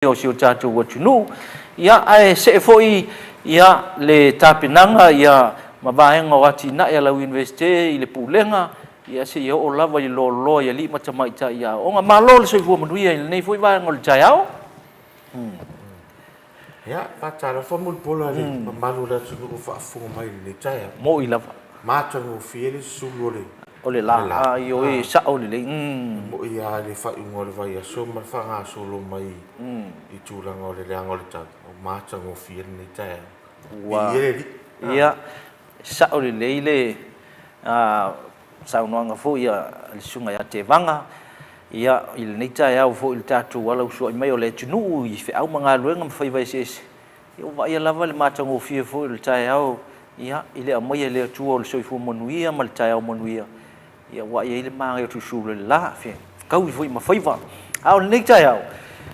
o si o tātou wa tunu ia ai se foi ia le tapinanga ia mavaenga o ati na ia la university i le pulenga ia se ia o lava i lo ia li matamai ta ia o nga malo le soifua manuia nei foi va ngol taiao ia patala fo mul pola le malu la tunu fa fu mai le taia mo i lava matango fiele sulu le o le la io e sa o le mo ia le fa ngol vai a so ma fa nga solo mai i tulanga o le leanga o le tau o matango fiele le taia wa ia sa o le leile sa unoanga fo ia le sunga ia te vanga ia il nei tai au fo il tatu wala uso i mai o le tunu i fe au manga luenga ma fai vai ses ia va ia lava le matango fie fo il tai au ia ile a mai le tu o le soifu monuia ma le tai au monuia ia wa ia ile manga tu su le la fe kau i fo i ma fai va au nei tai au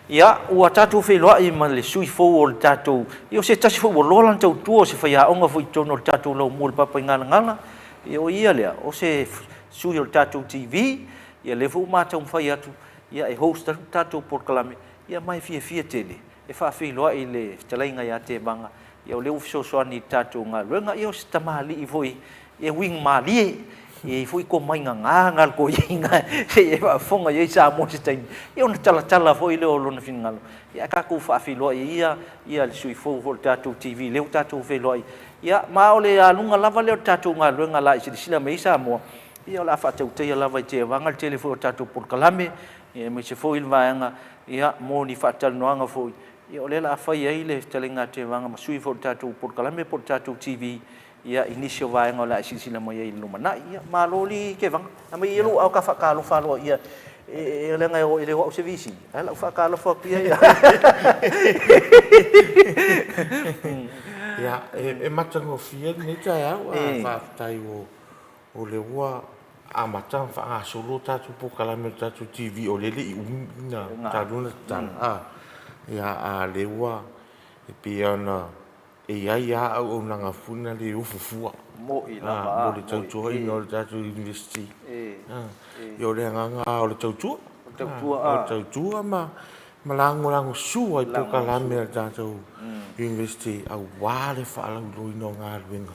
ia ua tatu fe loa i ma le sui fo o le tatu ia se tasi fo o lolan tau tu o se fai a onga fo i tono le tatu lo mo le papa ngana ia o ia lea o se sui o le tatu TV ia le fu mata fai atu ia e host tatu porkalame ia mai fia tele e fa loa i le talainga ia te banga ia o le ufso soani tatu nga luenga ia o se tamali i foi ia wing mali e foi ko mai nga ko inga e fa fonga ia sa mo se tain ia ona tala foi le o lona finalo ia ka ku fa loa ia le sui fo tatu TV le tatu fe loa ia ma o le alunga lava le tatu nga luenga la i sila me sa mo ia la fa tau te lava te vanga le telefo tatu por kalame ia me se foi vaanga ia mo ni fa tal noanga foi ia o le la fa ia le telinga te vanga ma sui fo tatu por kalame por tatu TV ia inisio vaanga la sila mo ia lumana ia maloli ke vanga ma ia lu au ka fa ka lo fa lo ia e le ngai o ile o servisi ala fa ka lo fa ia ia e matango fia ni tai au fa tai o le ua a matang fa solo tatu po kalame tatu TV o le una taduna tan ia a le ua e piana e ia au nanga funa le ufufua mo i lava mo le tautua i no le tatu university yo le nganga o le tautua o tautua ma lango sua i po kalame tatu university au wale fa la lo no nga luenga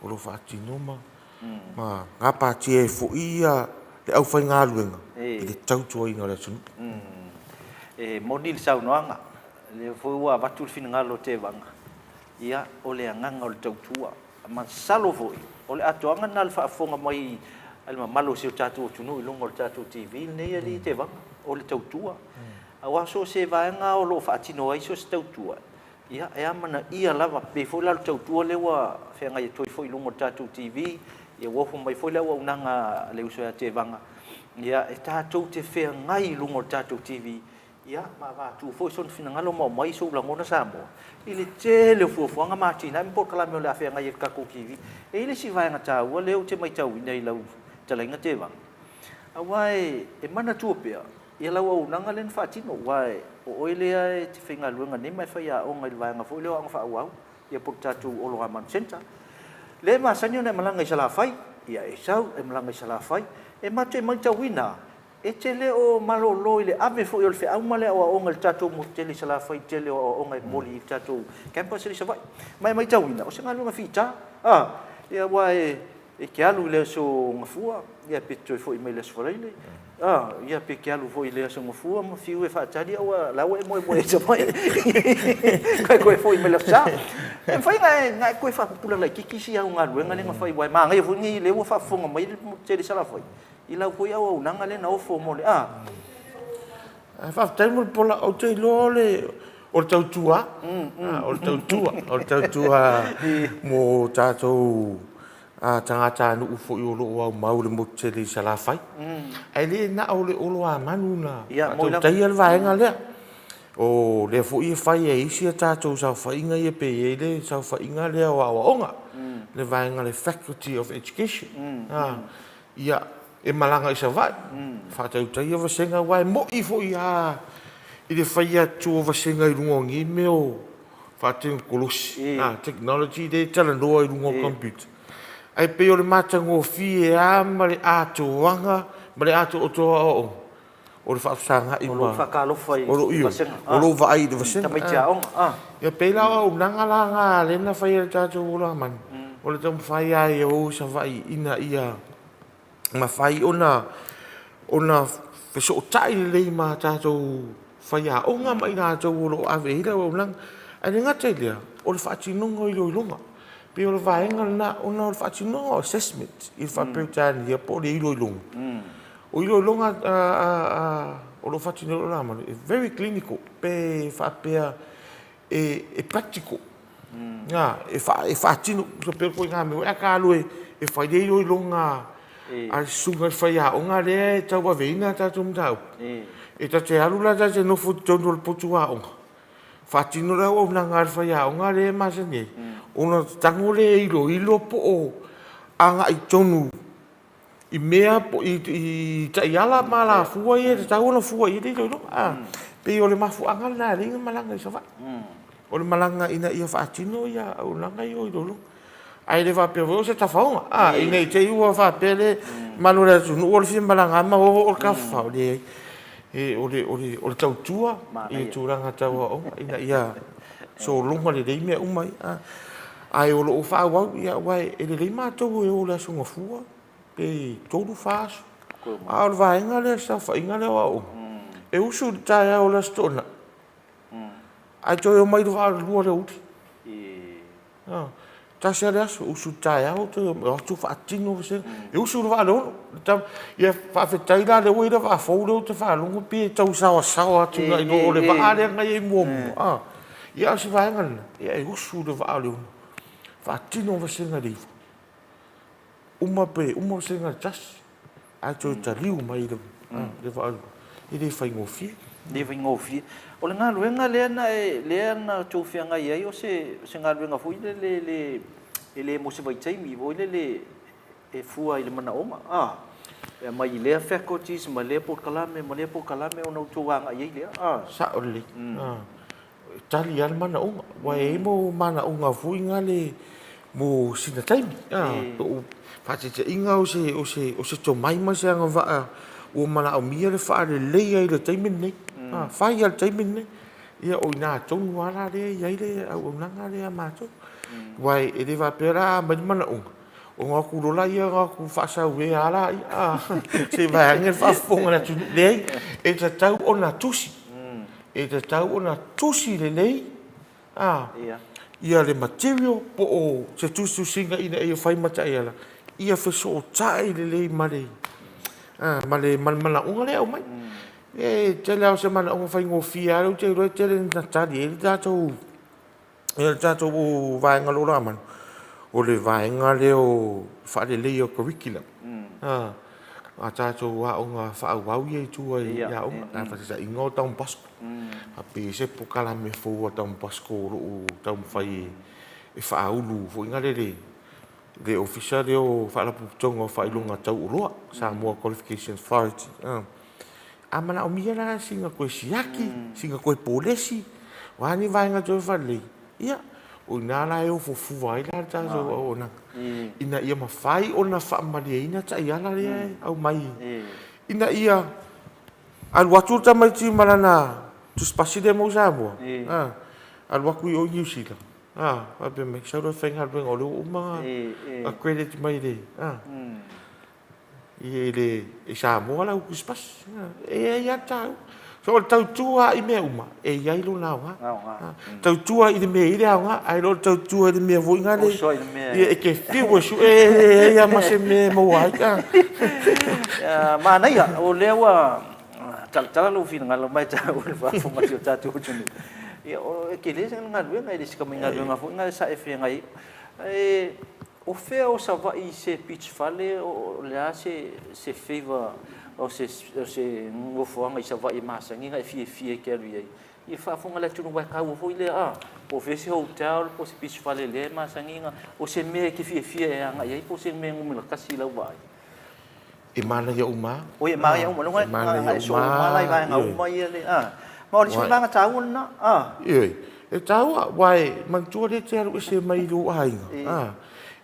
o lo fa tinoma ma ngapa tie fo ia le au fai ngā luenga i le tautua inga le tunu e modil sau noanga le fo ua vatul fin ngalo te vanga ia o le nganga o le tautua ma salo fo o le atoanga na le fa fonga mai alma malo se tatu tunu i longo le tatu TV nei ali te vanga o le tautua awa so se vaenga o lo fa tino ai so se tautua ia e amana ia lava pe fo la tautua le wa fenga i toi fo i longo tatu TV ia wo fo mai fo le wa unanga le uso ya te vanga ia e tatu te fe ngai longo tatu TV ia ma va tu fo son fina ngalo mo mai so la ngona samo ile tele fo nga matina impo kala me le fe ngai ka ko kivi e ile si vai nga ta wo le o te mai tau nei lau tala nga te vanga awai e mana tu pe ia la wa unanga len fa tino wai o ile ai te finga luenga ni mai fa ia o ngai vai nga fo le o fa wa ia por tatu o lo man center le ma sanyo ne malanga sala fai ia e sau e malanga sala fai e ma te mai tawina e tele o malo loile ave fo yo fe au male o ngal tatu mo tele sala fai tele o ngai moli tatu campus le savai mai tawina o senga lunga fita ia wa e ke alu le so ngafua ia pito fo i mele sforeile ia pe ke alu fo i le so ngafua mo fiu e fa tadi o la we mo se mai kai fo i mele sa e fai ngai ko fa pula la kikisi au ngalu ngai nga fai wa ma ngai fo ngi le wo fa fo mo tele sala fai i lau ko ia o nanga le na o fo mo le fa taimu pola o te lole o tautua o tautua mo tatou tangata no ufo i olo wa maule mo tele sala fai ai le na o le olo a manuna o tai al vaenga le o le fo i fai e isi tatou sa fai nga e pe le sa fai nga le wa onga le vaenga le faculty of education ia e malanga isa vai fa tau tai va senga wai mo i fo ia i le fai atu va senga i rungo ngi meo fa te kolosi technology de tala no i rungo computer ai pe o le matango fie a male ato wanga male ato o to o le whaafsanga i o lo whakalofa i o lo iyo o lo vai i vasenga tamai tia onga ia pela o nanga langa lena whai e tātou ula man o le tamu whai ai o sa vai ina ia ma whai ona wheso o tai le lei ma tātou whai a onga mai nā tātou o lo ave hira o nang a le ngata lea o le whaatinonga i lo ilonga pe o le vaenga na ona o le whaatinonga assessment i whapewtani ia po le ilo ilonga o ilo ilonga o lo whaatinonga la man very clinical pe whapea e practical nga e whaatino so pe ko ngā me e ka lue e whai le ilo ilonga a sunga whai a onga le tau wa veina tātou mtau e ta te alula ta te nofu tono le potu a onga whaatino rau o na ngā whai a onga le masane ona tango le ilo po o anga i tonu i mea po i ta iala mala fua i e tau ona fua i le ilo pe o le mafu anga na ringa malanga i sawa o le malanga ina ia whaatino ia au langa i o ilo ai le va per se ta faunga ina i te ua va pele malora tunu o le fi malanga ma o ka fa le o le tautua i turanga tau o ina ia so longa le dei me umai ai o lo fa wa ia wai e le ma to o la sunga fua pe todo faz a va inga le sa fa inga le o e usu ta o la stona ai to o mai do va lu le ut ta se adesso usu taia o tu fa tino se e usu va lo ta ia fa fetai la le wei va fo lo te fa lungo pe tau sa tu ngai no le va ale ngai mo ia se va ngal ia e usu de va lo fa tino va se ngai uma se ngai tas a to ta liu mai le va e le fa ngofi le fa ngofi o le ngā luenga lea na tōwhia ngai ai o se ngā luenga fui le mo se vaitaimi o le e fua i le mana oma e mai i lea faculties ma lea pokalame o nau tōwanga i ai lea sa o le tali al mana oma wa e mo mana onga fui ngā le mo sina taimi whātete inga o se tō mai ma se anga vaa o mana o mia le wha le leia i le taimi nei fai al taimine ia o ina tonu ala le ia le au nanga le mato wai e le va pera ma mana o nga ku rola ia nga ku fa sa we ala se va ngel fa fonga na tu le e ta tau ona tusi le lei ia le material po o se tusi singa ina e fai mata ia ia fa so tai le lei male male mana unga le o mai te leo se mana o fai ngofia o te roi te na tali e tātou o vaenga lo raman o le vaenga leo whaare leo curriculum a tātou a o ngā whaau i tua i a o ngā whaatisa ingo taun pasko a pe se pokala me fōua taun pasko o taun whai e whaulu fo inga le ofisa leo whaalapu tonga o whailunga tau uroa Samoa Qualification Authority amana o mia la singa koe siaki singa koe polesi wani vainga to fale ia o nala e o fofu vai la ta so ona ina ia mafai ona fa mali ina ta ia la au mai ina ia al watu ta mai ti malana tu spasi de mo Samoa al waku o New Zealand va be me sa ro fenga ben o lo uma a credit mai de e Samoa la ku spas e ia tau so tau tua i me uma e ia i lo na tau tua i me i nga ai lo tau tua i me vo nga le e ke fiu su e ia ma se me mo ai ka ma na ia o lewa tal lo fin ngalo mai tau fa fo ma yo tatu tunu ia o ke le nga lu nga i se ka nga lu nga fo nga sa e fe nga e o fea o sa vai se pitch fale o lea se favor o se ngofoanga i sa vai masangi ngai fie ke alu ai i whaafonga le tunu wai kau o le po fe se hotel po se pitch fale le masangi o se me ke fie e anga i po se me ngumila kasi lau vai e mana ia uma o e mana ia uma no ngai so mana i vai nga uma ia le ma o le se langa tau na e tau wai mantua de te aru se mai ru ai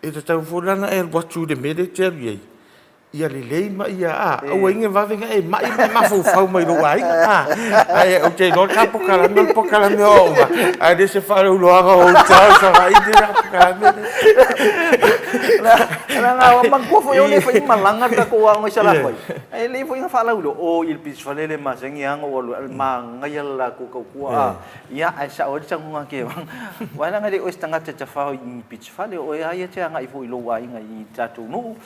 e te tau wholana e watu de mele te aru iei. ia le lei ma ia o inga va venga mai ma fo mai lo ai ai o te no ka pokala me o ai de se fa lo aga o tau sa ai de pokala me la man ko fo yo le fa malanga ta ko wa ngo sala ko ai le fo inga fa la o il pis fa le ma sengi ang o ma ngai la ko ia ai sa o tsang nga ke wa la ngai o stanga te fa i pis fa le o ai te ngai fo lo wa inga i tatu no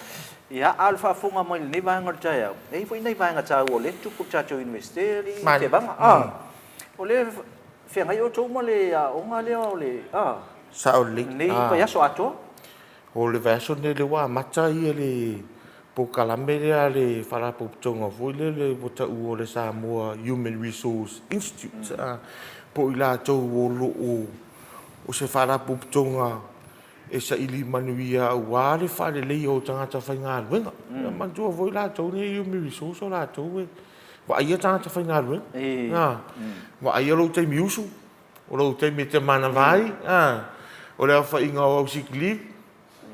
ia alfa funga mai ni va ngata ya ei foi nei va ngata o le tu pucha cho investeri te bang o le fe ngai o to mo le o ngale o le sa o le nei pa ya so ato o le va so ne le wa mata i le po kalamere le fara po tonga foi le bota u o le Samoa Human Resource Institute po ila to o lo o se fara po tonga e sa ili manuia wale fale le o tangata whainga ruenga. Mantua voi la tau ne iu mi risoso la tau e. Wa aia tangata whainga ruenga. Wa aia lo te miusu. O lo te me te mana vai. O leo whainga o sick leave.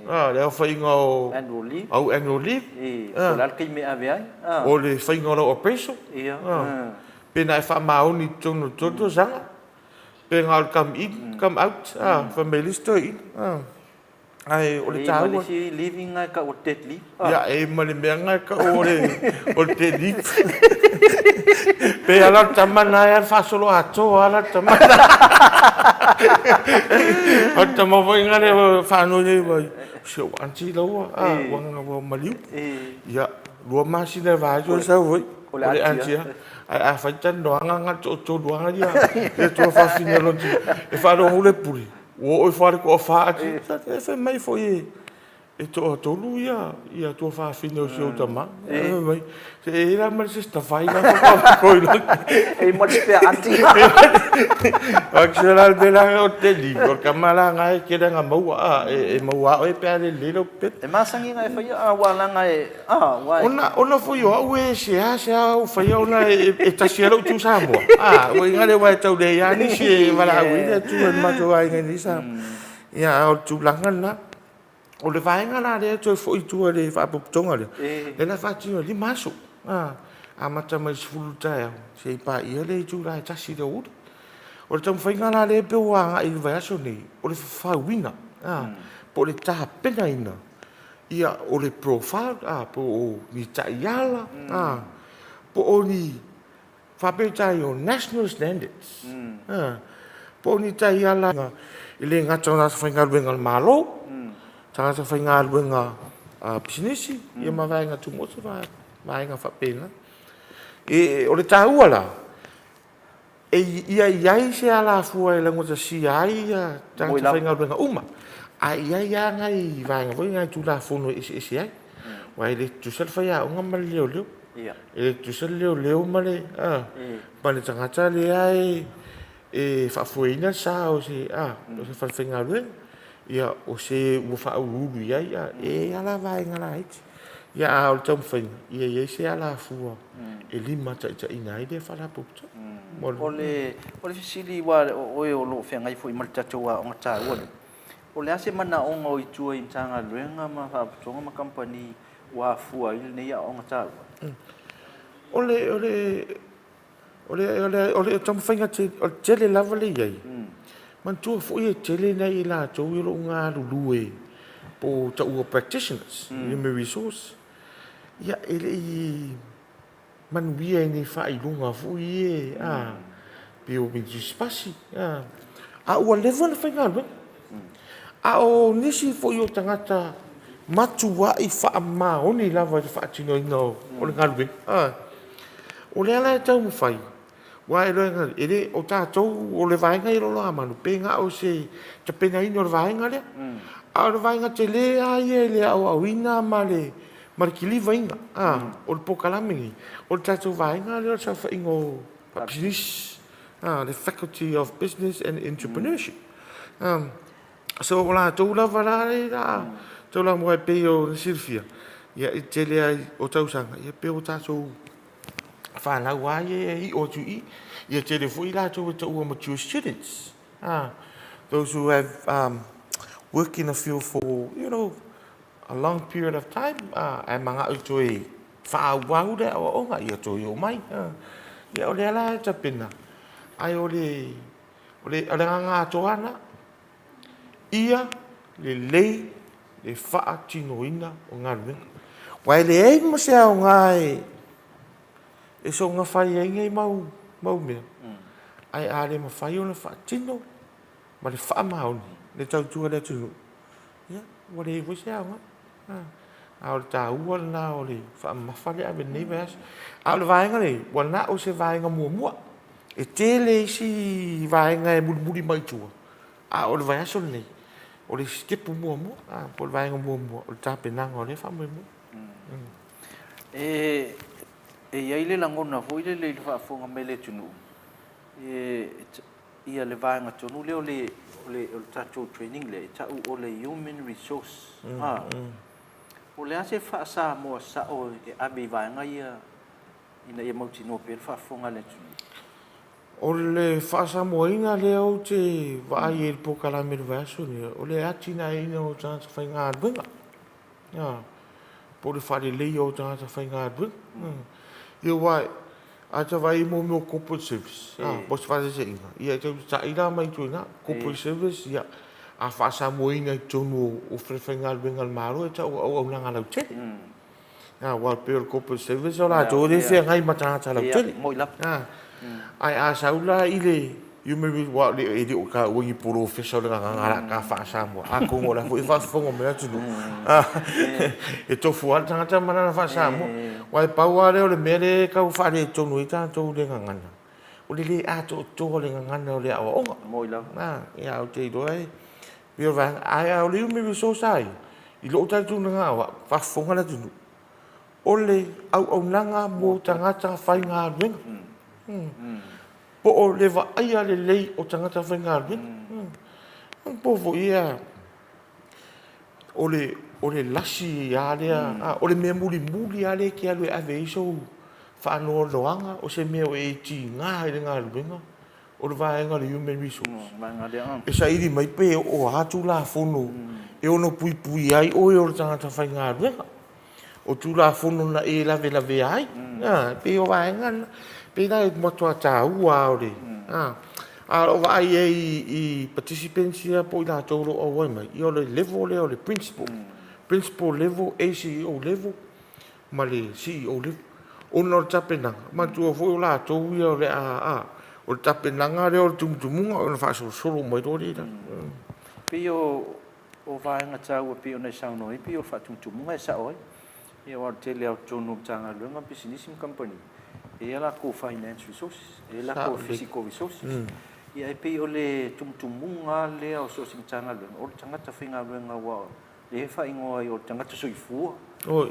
Leo whainga o annual leave. O la kai me ave ai. O le whainga o preso. Pena e wha maoni tono toto zanga. Pena o come in, come out. Family story. Ai o le tau si living ka o tetli ya e male menga ka o tetli pe ala tamana ya fa solo ato ala tamana o tamo voi ngale fa no le vai so anti lo wanga wo maliu ya lo ma si le va jo sa voi o le anti a fa tan do nga to do nga dia e to fa finelo e fa lo le puri o fare ko fa e fe mai foi e to lu ia to fa fino o tama mai e era mal se sta fai la ko e mo te anti actual de la hotel por kamala nga ke nga mau e mau e pe le little bit e masangi nga fai wa la nga wa ona foi o e se o fai ona e ta sielo tu samo o nga le wa tau de ya ni se wala wi tu ma to ai ni sa ya o tu langan na o le vai nga la de to foi tu le fa po tonga le la fa ti li maso a mata mai sfulta se pa ia le tu la ta si de o le tam fai nga la le pe wa i va so ni o le fa wina po le ta pena ina ia o le profile po ni ta yala po o ni fa pe ta yo national standards po ni ta yala ile nga tsona fa nga luenga malo tanga sa fa nga luenga business ia ma va nga tu mo va nga fa pena e o le ta uala e ia se ala fua le ngota si ai tanga sa fa nga luenga uma ai nga i va nga voi nga tu la fono isi ai wa ile tu sel fa ya nga mal leo e tu sel leo male pa le tanga ta le ai e fa fuina sa o se o se fa finga luenga ia o se mo fa uru ia e ala vai nga lai ia o tom fin ia se ala fu e lima ta ina ide fa la pupto ole sili wa o lo fe ngai foi malta toa o ta o le ase mana o ngoi tua in tanga luenga ma fa tonga ma company wa fu ai nei o ta ole tom fin te le lavali ai man tu fu e tele nei la to yo nga lue po ta u practitioners human resource ya ele man wie ni fa i lunga fu e pe o mi spasi o level fa nga o nisi fo yo tangata matua i fa ma oni lava fa tino no o nga lue o le ala tau fai wa ele o tatou o le vaenga i rolo amanu penga o se te pena ino le vaenga le a le vaenga te le ai le au awina ma le marikili vaenga o le pokalamingi o le tatou vaenga le o sa whaingo business the Faculty of Business and Entrepreneurship so o la tau lava rare tau la moe pe o Silvia ia i te le ai o tausanga ia pe o tatou whanau ai o tu ia te le fui la to mature students those who have worked in the field for a long period of time ai manga u toi fa wau de o nga ia toi o mai ia o le ala ta pena ai o le nga toana ia le fa tinoina o nga me wai le ai mo se o ngai e so nga fai ai ngai mau me ai ale ma fai o le fa tino ma le fa mau le tau tu le tu ia o le vo se o a o ta ua na o le fa ma fa le ave nei ves a le vai ngai wa na o se vai nga mua e tele si vai ngai muri mai tu a o le vai so nei o le skip mua a po vai nga mua o ta pena o le fa mo e ai le langona foi le fa fonga mele tunu ia le vai nga tunu le o tatou training le ta o le human resource o le ase fa sa mo sa o abi vai nga ia ina ia mo tino pe fa fonga le tunu o le fa sa mo ina le o te vai e po kala me vaso ni o le atina ina o tans fa nga bunga po le fa le o tans fa nga bunga io vai a te vai mo corporate service po se fa se inga ia te ta ira mai tu na corporate service ia a fa sa mo ina tonu o fa nga bunga maro e ta o nga la te wa pe corporate service ola to le fe ngai mata ta la te mo ila ai a saula ile you maybe what le e o ka o i professor nga ka fa sa mo a ko mo la fo fa fo mo tu e to fu al tanga mana fa sa mo wa pa wa le le mere ka fa le to no ita to le nga o le a to le nga o le o mo ila ya o te do ai bi va ai o le maybe so sai i lo ta tu nga fa fo nga tu o le au nanga mo tanga fa nga ring po o le va ai ale lei o tangata whainga arwin. Po vo ia o le lasi ia lea, o le mea muli ale ki alue ave iso whaanoa loanga o se mea o e ti ngā i ngā arwinga o le vaenga le human resource. E sa iri mai pe o hatu la fono e ono pui ai o e o le tangata whainga arwinga. O tu la fono na e lave ai. Pe o vaenga pe na matua ta ua ore a o vai i participants ia po ina toro o wai mai i o le level le o le principal level ACO level ma le CEO level o no tapena ma tu o fo la to ia o le o tapena nga le o tumumunga o fa solo mai do le pe o vai nga tau pe o nei sau noi pe o fa tumumunga sa oi ia o te le o tonu tanga lunga business company e la ko finance resources e la ko physical resources ia e pe o le tumumunga le o so singtanga le o tangata finga wenga wa le fa ingo o tangata soifua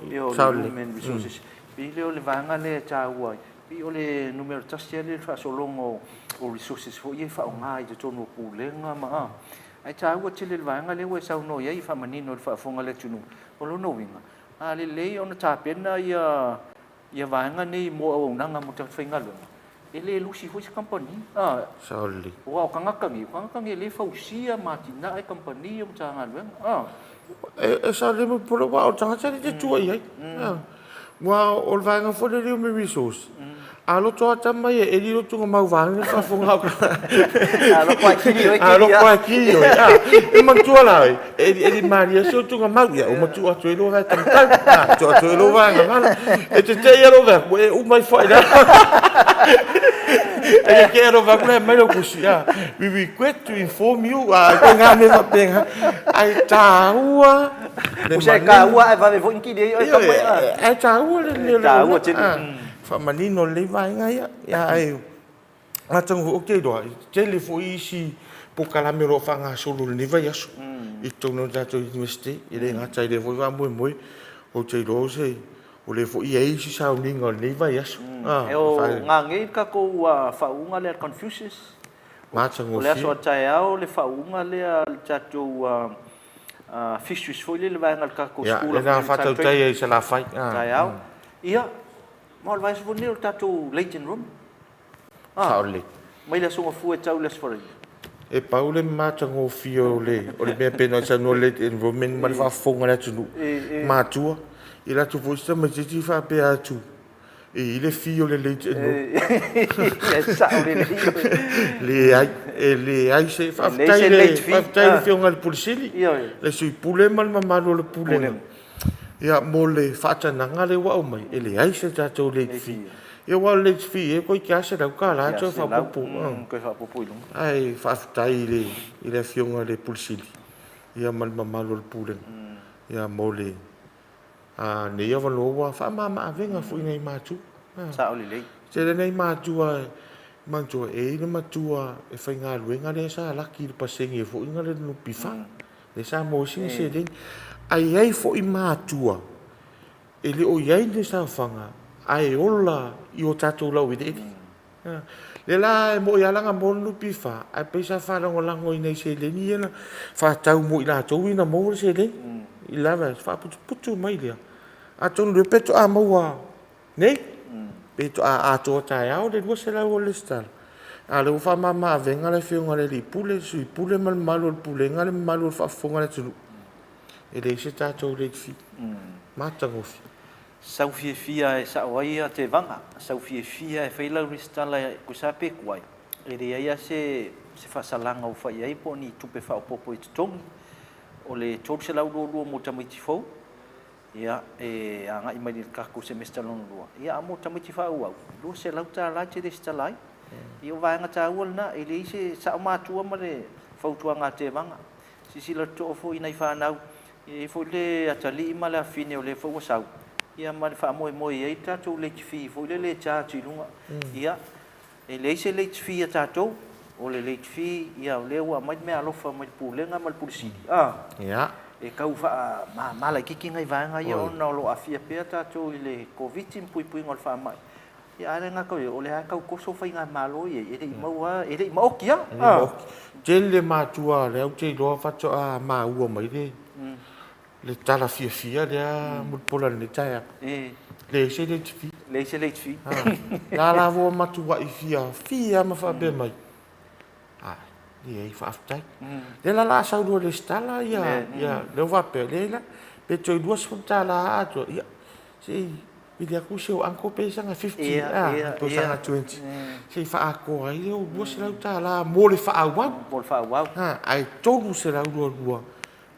e o human resources pe le o le vanga le ta wa pe o le numero tasia le fa so longo o resources fo ia fa nga i te tonu pulenga ma ai ta wa te le vanga le wa sa no ia i fa manino fa fonga le tunu o lo no winga le ona ta pena ia vanga nei mo o nanga mo te whainga lunga. E le lusi hui se company. Sauli. Wow, kangakangi le fausia matina ai company o tanga lunga. E sauli mo pula wa o tanga tari te tua iai. Wa o le vanga fo le reo me resource. A lo toa tama ia e li lo tunga mau vanga fa fonga o a lo kwa kiri oi. A lo kwa kiri oi. E mantua la oi. E li maria se o tunga mau ia. O matua tu e lo vai tamtau. Tu e lo vanga mana. E te te ia lo vai. E u mai fai na. E ke ero va kule mai lo kusi. We regret to inform you. Ko nga me va penga. Ai ta ua. Usa ka ua e va me vo inki de oi ka mai. Ai ta ua le. Ta ua te. Manino le vai ngai ia ai atangu o ke do telefo isi po kala mero fanga solo ni vai aso i tono dato university i le ngata i le voi va moi o te rose o le fo i isi sa uninga ni vai aso e o ngangi ka ko faunga le Confucius matangu le aso tai au le faunga le tato fisheries foi le vai ngal ka ko school ya na fata tai e se la fai tai au ia mal vai se vonir tato Leighton room sauli mai le songa fu e tau les for e paule matango fio le me pena sa no le environment ma fa fonga na tunu ma tua i la tu posta ma ti fa pe atu e le fio le ai se fa tai fio ngal pulsili le sui pule mal ma le pule ia mole fata na ngale wa o mai ele ai se tato le fi ia wa le fi e ko kia se da ka la cho fa popo ko fa popo lu ai fa tai le fio ngale pulsili ia mal le pule ia mole a ne ia lo wa fa ma venga fu nei ma tu sa o le se le nei ma tu manjo e le matua e fai ngā luenga le sa laki le pasengi e fo inga le nupi fa le sa mo singa se le ai fo i matua e le o iai le sa fanga ai ola i o tatou lau i dei le la e mo i alanga mo nupi fa ai pesa fa lango i nei se le ni ena fa tau mo i la tau ina mo se le i lava fa putu mai lea a tonu le peto a maua nei peto a to tai au de wo se la wo le stal a le fa mama venga le fionga le pule sui pule mal malo le pule ngale malo fa fonga le tulu e le se tato le fi mata go fi sau fia e sa waia te vanga sau fia e faila ristala ku sa pe kwai e le ia se fa salanga o fa ia po ni tupe fa popo i tongi o le tolu se lau lo mo tamiti fo ia e anga i mai ka ku semester long lo ia mo tamiti fa wa lo se lau ta la te destalai ia va nga ta wol na e le se sa ma tu ma le fo tu nga te vanga si lo to fo ina fa na e fo le atali ma la fine o le fo sa ia ma fa mo ia ta tu le fi fo le cha ti lunga ia e le se le fi ta to o le fi ia le wa mai me alo fa mai pulenga mal pulsidi ia e kau fa ma la kiki ngai vanga ia ona lo afia pe ta tu le covid pui ngol fa mai ia ale nga ko o le ha kau ko so fa nga malo ia e le mau kia tele ma tua le au te lo fa to a ma u mai le tala fia le mo pola le taia le se le fi la vo ma tua i fia ma fa be mai ia i whaaftai. Le la sau dua le stala, ia, le wape le la, pe toi dua sfontala ato, ia, sei, ili aku seo anko pe sanga 50, pe sanga 20. Sei whaako ai, leo dua se lau ta la, mo le whaawau. Mo le whaawau. Ai tonu se lau dua,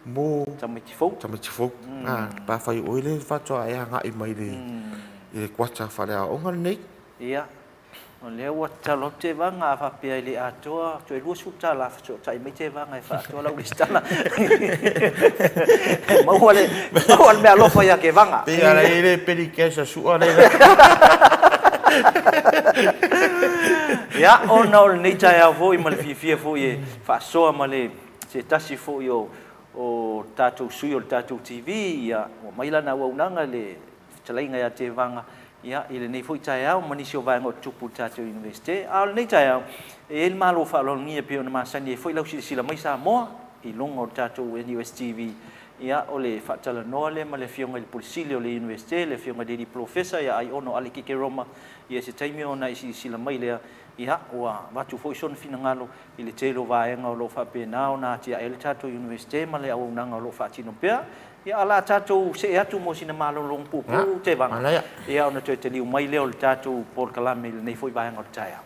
mo... Tamatifou. Pa whai oile whatoa e hanga i mai le kwata whare a onga nei. Ia. O le wa talo te vanga fa pe le atoa to lu su tala fa tai me te vanga fa to la listala ma wale me alo fa ya ke vanga pe ala ile perikesa su ala ya ono ni tai a vo i mal fi fo ye fa so male se tasi fo yo o tatu su yo tatu tv ya o mai la na wa unanga le tlainga ya te vanga ia ile nei foi tai au manisio vai ngo tupu tatu universite al nei tai au el malo fa lo ngia pe ona masani foi lau sila mai sa mo i longo tatu USTV ia ole fa tala no le ma le fionga il pulsilio le universite le fionga di professor ia ai ono ale kike roma ia se taimi ona i sila mai le ia wa watu foi son fina ngalo ile telo vai ngo lo fa pe na ona tia el tatu universite ma le au nanga lo fa tino pe ia ala tatou se atu mo sina malolong pupu te vanga ia ona te liu mai leo le tatou por kalame nei foi vai ngol taia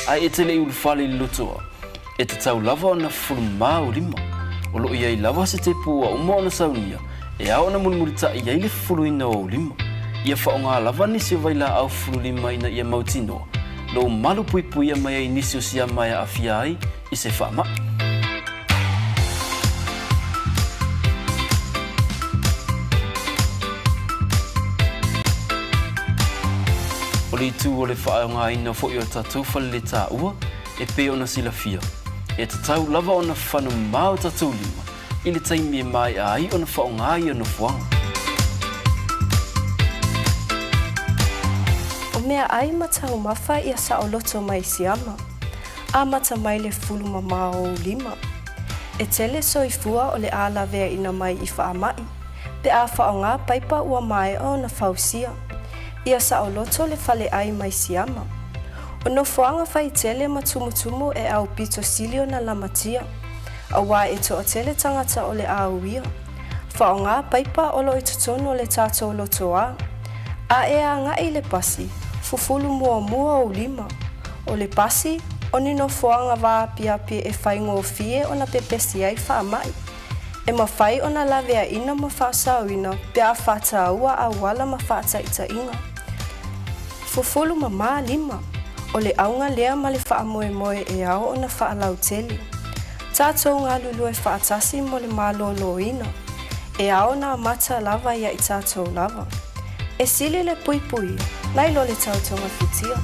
ai e tele ul fale lotoa e te tau lava ona fulma o lima o lo ia I lava se te pua o mo na saunia e a ona mulmulita ia ile fuluina o lima ia faonga lava ni se vaila au fulima ina ia mautino lo malu pui pui mai ai nisi o sia mai afia ai I se fama o li tu o le whaonga ina fo I o tatou whale le tā ua e pe ona silafia. E tatau lava ona whanu mau tatou lima I le taimi e mai ai ona whaonga I ona fuanga. O mea ai matau mafa ia sa o loto mai siama. A mata mai le fulu mama o lima. E tele soifua o le ala vea ina mai I whaamai. Pe a whaonga paipa ua mai o na fausia. Ia sa o loto le fale ai mai siama. O no fuanga fai tele matumutumu e au pito silio na lamatia. A wā e to o tele tangata o le auia. Whaonga paipa o lo I tutono le tato lotoa. A e a ngai le pasi, fufulu mua o lima. O le pasi, o nino fuanga wā piapi e whai ngō fie o na pepesi ai whaamai. E mawhai o na lavea ina ma whaasauina pe a whātaua a wala ma whātaita inga. Fufulu mama lima, o le aunga lea ma le whaamoe moe e ao o na whaalau teli. Tātou ngā lulu e whaatasi mo le mālolo ina. E ao na mata lava ia I tātou lava. E sili le pui pui, nai lo le tautonga fitia.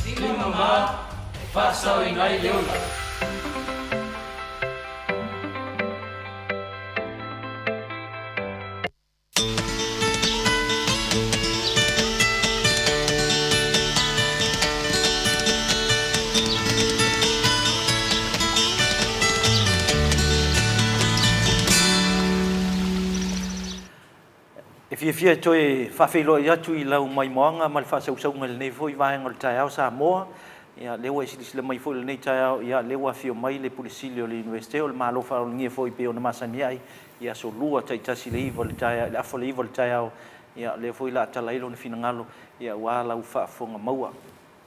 Lima ma, whaasau I ngai leola. Fia toe whawhelo I atu I lau mai moanga ma le whasausaunga le nei foi vaenga le tai au Samoa. Ia lewa I silisile mai foi le nei tai au ia lewa fio mai le pulisili o le universite o le malofa o le ngia foi pe o na masani ai. Ia so lua taitasi le iwa le tai au, le afo le iwa le tai au. Ia le foi la talailo na finangalo ia wa lau whaafonga maua.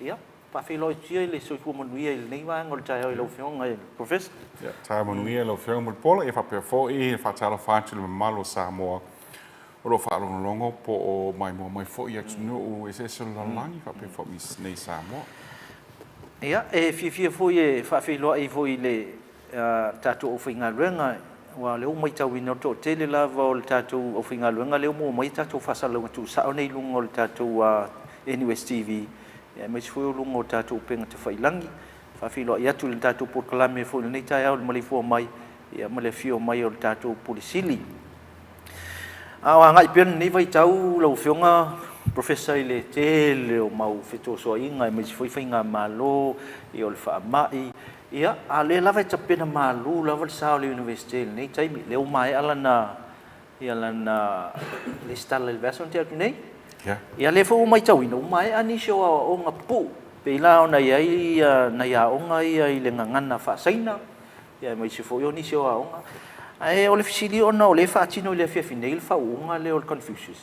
Ia whawhelo I tia I le soifua manuia I le nei vaenga le tai au I lau fionga professor. Ia tai manuia lau fionga mo le pola e whapea fo I whaatala whaatu le malo Samoa. O lo whaalongalongo po o mai mo mai fo I atu no o se langi whape fo mi nei Samoa. Ia, e fia foi e whawhiloa I foi le tātou o whinga ruenga wa leo mai tau ino to tele lava o le tātou o whinga ruenga leo mo mai tātou whasalonga tu sao nei lungo le tātou NUS TV. Ia, mai foi o lungo tātou penga te whailangi. Whawhiloa I atu le tātou porkalame foi le nei tai au le Maleifua Mai. Ia, Maleifua Mai o le tātou polisili. Awa ngai pian ni vai tau lau fionga professor le tele o mau feto so inga me foi finga malo I o le whaamai ia a le lava ta pena malu lava sa le university nei taimi le o mai alana ia lana le stalla le version te nei ia le fo mai tau ino mai ani sho o nga pu pe la ona ia na ia onga ia I le ngana fa saina ia mai se fo yo ni sho onga ai o le fisili ona o le faatino le fia finei le faunga le o Confucius.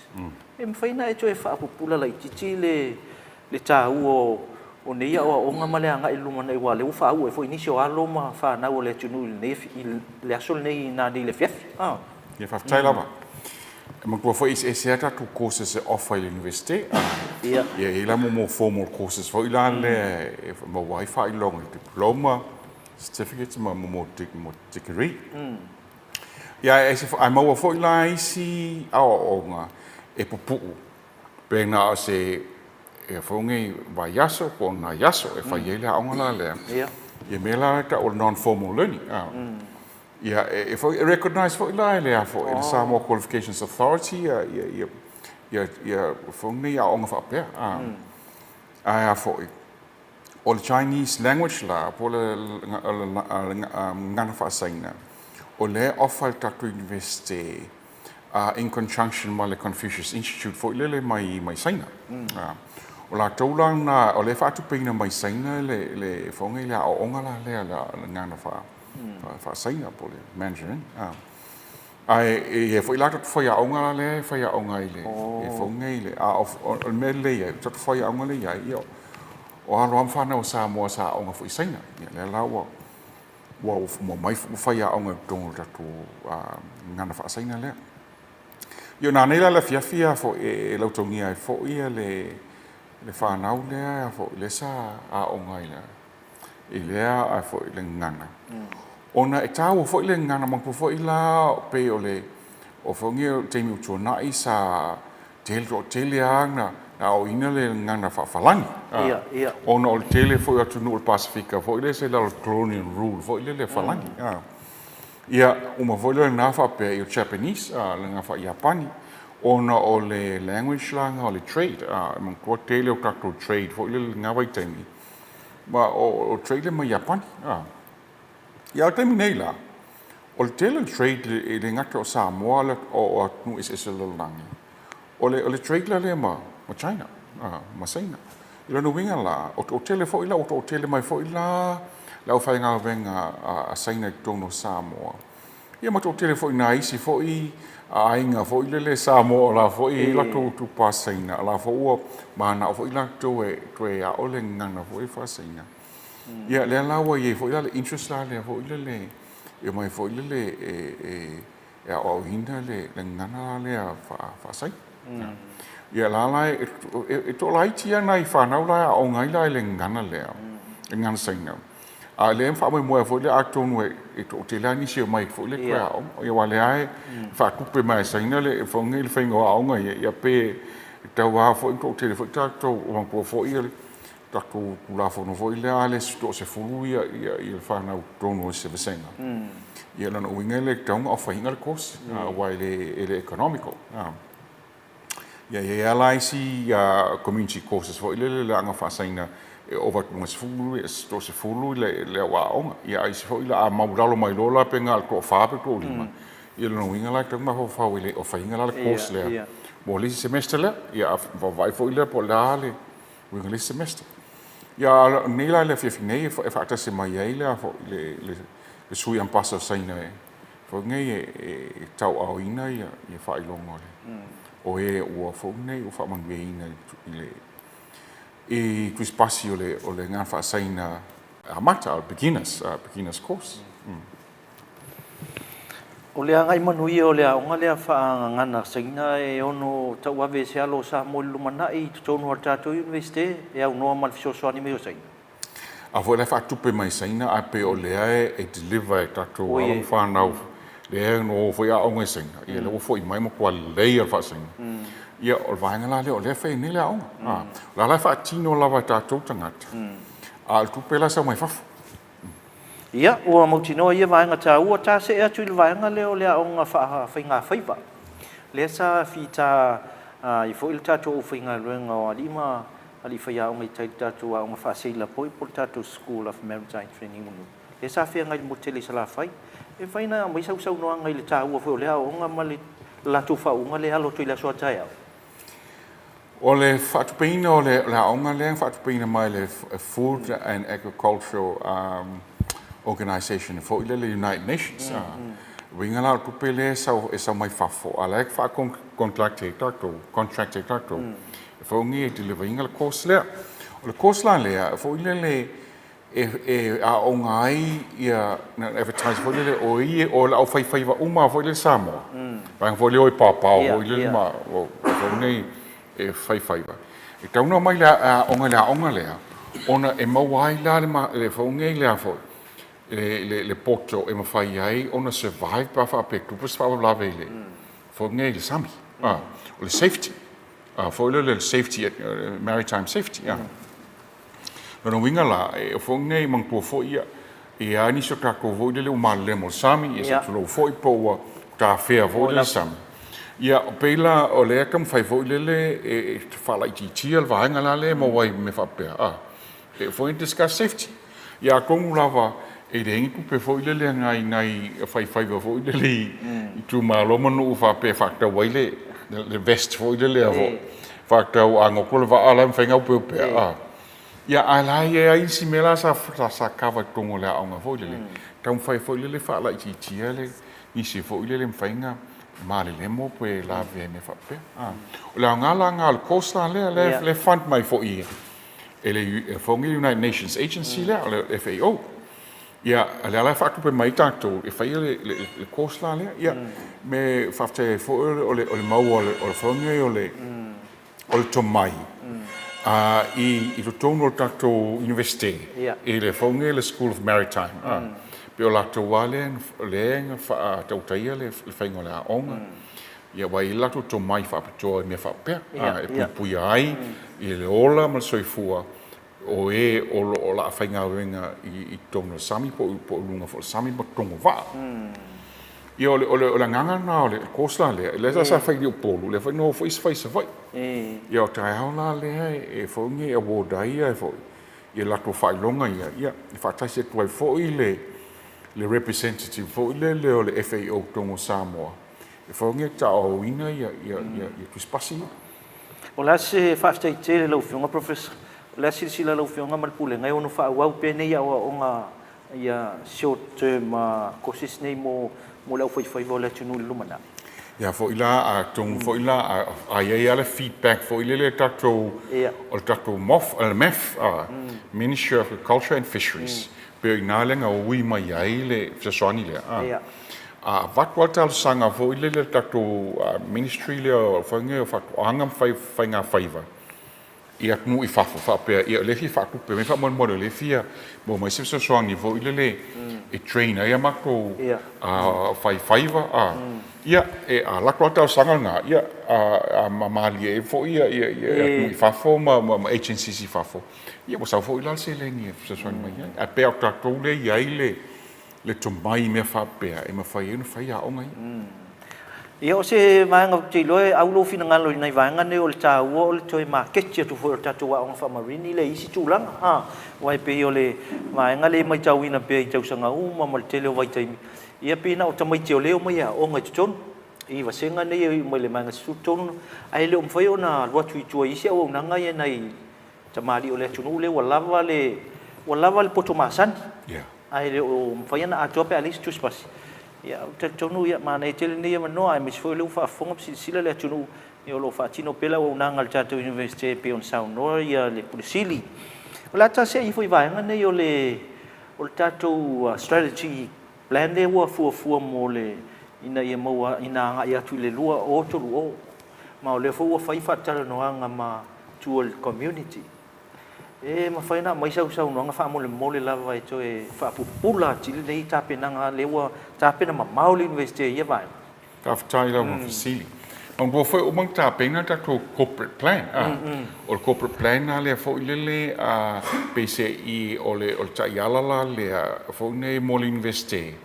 E mfaina e toe faapupula lai titi le tāu o neia o onga male anga I luma nei wa le ufa au e foi inisio alo ma fa na o le tunu le asol nei na di le fiafi. Ia whaftai lava. E makua foi e se ata tu courses e offer I university. Ia I la mo formal courses foi la le mo wifi long diploma certificate mo degree. Ia e se ai mau foi lá isi ao onga e pupu pena o se e fongi vai yaso po na yaso e fai ele a onga le ia mela ta o non formal learning ia e foi recognize foi lá ele a foi the Samoa Qualifications Authority ia fongi a onga fa pe a foi o Chinese language la po le ngana fa saina o le offer tatu university in conjunction with the Confucius Institute for le mai saina o la taulang na o le fatu pina mai saina le fonga le o onga la ngana fa saina po le Mandarin ai e foi lá tot foi a onga le foi a onga ile e foi ngile a o mele ia tot foi a onga le ia io o alo am fana o sa mo sa onga foi saina le la wa mo mai foi a onga tong tatu ngana fa saina le io na nei la fia fo e lo tongia e fo ia le fa nau le fo le sa a onga ile ile a fo le ngana ona e tau fo ile ngana mang fo ila pe ole o fo ngi te mi chona isa tele ana na o ina le ngana fa falangi ia ona o tele fo atu no Pacifica fo ile se la colonial rule fo ile le falangi ia uma fo ile na fa pe o Japanese le nga fa Japani ona o le language langa o le trade mang ko tele o ka trade fo ile nga vai temi ma o trade ma Japani ia temi nei la o le tele trade le ngata o Samoa le o nu is le langi o le trade la le ma China ma China ila no winga la o tele fo ila o tele mai fo ila la o fai nga venga a China tono Samoa ia ma o tele fo ina isi fo I ainga fo le Samoa la fo I la tu pa China la fo o mana fo ila to e a o le ngana fo I fa China ia le la wa ye fo ila le interest la le fo ila le e mai fo ila le e o hinda le ngana le fa China ia la e to lai tia nai fa na la o ngai la le ngana le ngana China a le fa mo fo le acton we e to te la ni se mai fo le kwa o ia wale ai fa ku pe mai China le fo ngai le fengo a ngai ia pe ta wa fo to te fo ta to o po fo ia taku kula fo no foi le ale sto se fulu ia fa na tono se vesenga ia no wingele tong of hingal course while ele economical ia LIC community courses fo ile le anga fa saina over mo se fulu sto se fulu le wa onga ia I se fo ile a maulalo mai lola pe ngal ko fa pe ko lima ia no wingela tong ma fo fa ile of hingal course le mo le semester le ia vai fo ile po le wingele semester ia nela le fiafine e fa ta se mai ele fo le sui am passa saina fo ngai e tau au ina ia fa I longo le o e o fo nei o fa man veina ile e tu spazio o le nga fa saina a mata beginners course o le ngai manui o le onga le fa ngana saina e ono tau ave se alo sa mo lumana I tonu atato university e au no mal fiso ani me o saina a vo le fa tupe mai saina a pe o le e deliver tato o fa na le no fo ia onga saina ia le fo I mai mo kwa le fa saina ia o vainga la le o le fe ni le onga la fa tino la va tato tangata al tupe la sa mai fa ia ua mautino ia vaenga ta ua ta se atu I le vaenga leo lea o ngā whainga whaiva. Lea sa whita I fo il tatou o whainga luenga o alima ali whaia o ngai tai tatou a o ngā whaseila poi po tatou School of Maritime Training unu. Lea sa whia ngai mo tele sa la whai. E whaina mai sau noa ngai le ta ua wheo lea o ngā mali latu whaunga lea alo tui la soa tai au. O le whaatupeina o le onga lea whaatupeina mai le Food and Agricultural organization for the United Nations. Winga la tupe le sa mai fafo ala fa contract tato. Fo ngi delivering le course le. O le course la le fo le a ongai ia na advertise fo le o I o la fai va uma fo le Samoa. Bang fo le o papa o le ma fo ngi fai va. E tau no mai la onga le. Ona e mawai la le fo ngi le fo le poto e mawhai ai ona survive pa wha apeku pas wha wala le fo ngai le sami o le safety fo le safety maritime safety no winga la e fo ngai mang po fo ia e ani so ka ko vo le uma le mo sami e so lo fo po ta fea vo le sami ia pela o le kam fai vo le e fa la ti al va ngala le mo wai me fa pe e fo discuss safety ia kong lava e rengi kupe fo ile le ngai fai fo ile le I tu malo manu fa pe fakta waile le vest fo ile le avo fakta o ango ko va ala mfenga pe ia ala ia I simela sa kava tongo le anga fo ile tam fai fo ile fa la ti le isi fo ile le mfainga ma le mo pe la ve me fa pe o la ngala le costa le fund mai fo ia ele fo ngi United Nations Agency le FAO ia ala fa ku pe mai tanto e fa le costa le ia me fa te fo o le mau o le fo ngi o le tomai i tono tato university e le fo ngi le School of Maritime pe o lato wale le fa tau taia le fainga le aonga ia wai lato to mai fa pito me fa pe e pui ai i le ola ma soifua o o la fainga wenga i tono sami po lunga fo sami po tongo va ia o le nganga na o le kosta le sa fai di polo le fai no fo is fai sa vai ia o tai hala le e fo ngi e wo dai e fo ia lato fai longa ia fa tai se tu fo le representative fo le o le FAO tongo Samoa e fo nge ta o ina ia tu spasi o la se fa stai te le ufunga professor la silsila le ufunga mal pule ngai ono fa wa pe ne ia o nga ia short term courses nei mo le foi vola tunu lumana ia fo ila a tongo fo ila a ia le feedback fo ile le tato o tato MEF Ministry of Agriculture and Fisheries pe ina le nga ui mai ai le fesoni le vat tal sanga fo ile le tato ministry le fo nge o fat anga fai nga faiva ia nu I fa pe ia le fi fa ku pe me fa mon le fia bo mai se so ni fo ile le e train ia mako fai faiva ia e la kwata sanga nga ia mamali e fo ia nu fa fo ma agency fa fo ia mo sa fo ila se le ni se so ni mai a pe o tato le ia le tomai me fa pe e ma fai no fai a o ngai ia o se manga te loe au lo fina ngalo nei vanga ne o le ta o le toi ma ketche tu fo tatu wa on fa marini le isi tulanga wai pe o le manga le mai tau ina pe tau sanga uma mal tele vai tai ia pe na o tamai te o le o mai o ngai ton I va senga nei mai le manga su ton ai le o foi ona lo tu tu isi o na ngai nei tamali o le tunu le wala le poto masan ai le o foi na a tope alis tu spasi ia te tonu ia mana e tele nei mano ai mis foi le fa fonga sila le tunu ia lo fa tino pela o na ngal tatu university pe on sound no ia le pulisili ola ta se I foi vai nei o le tatu strategy plan de wa fu mo le ina ia mo ina nga ia tu le lua o to lu ma o le fu fa fa tala no anga ma to community e ma fa ina mai sau no nga fa mo le lava e to e fa pupula ti le nei ta pena nga lewa ta pena ma mauli university ia vai ta fa ila mo fasili on bo foi o mang ta pena ta to corporate plan o corporate plan na le fo le PCI o le ta yala le fo ne mo le university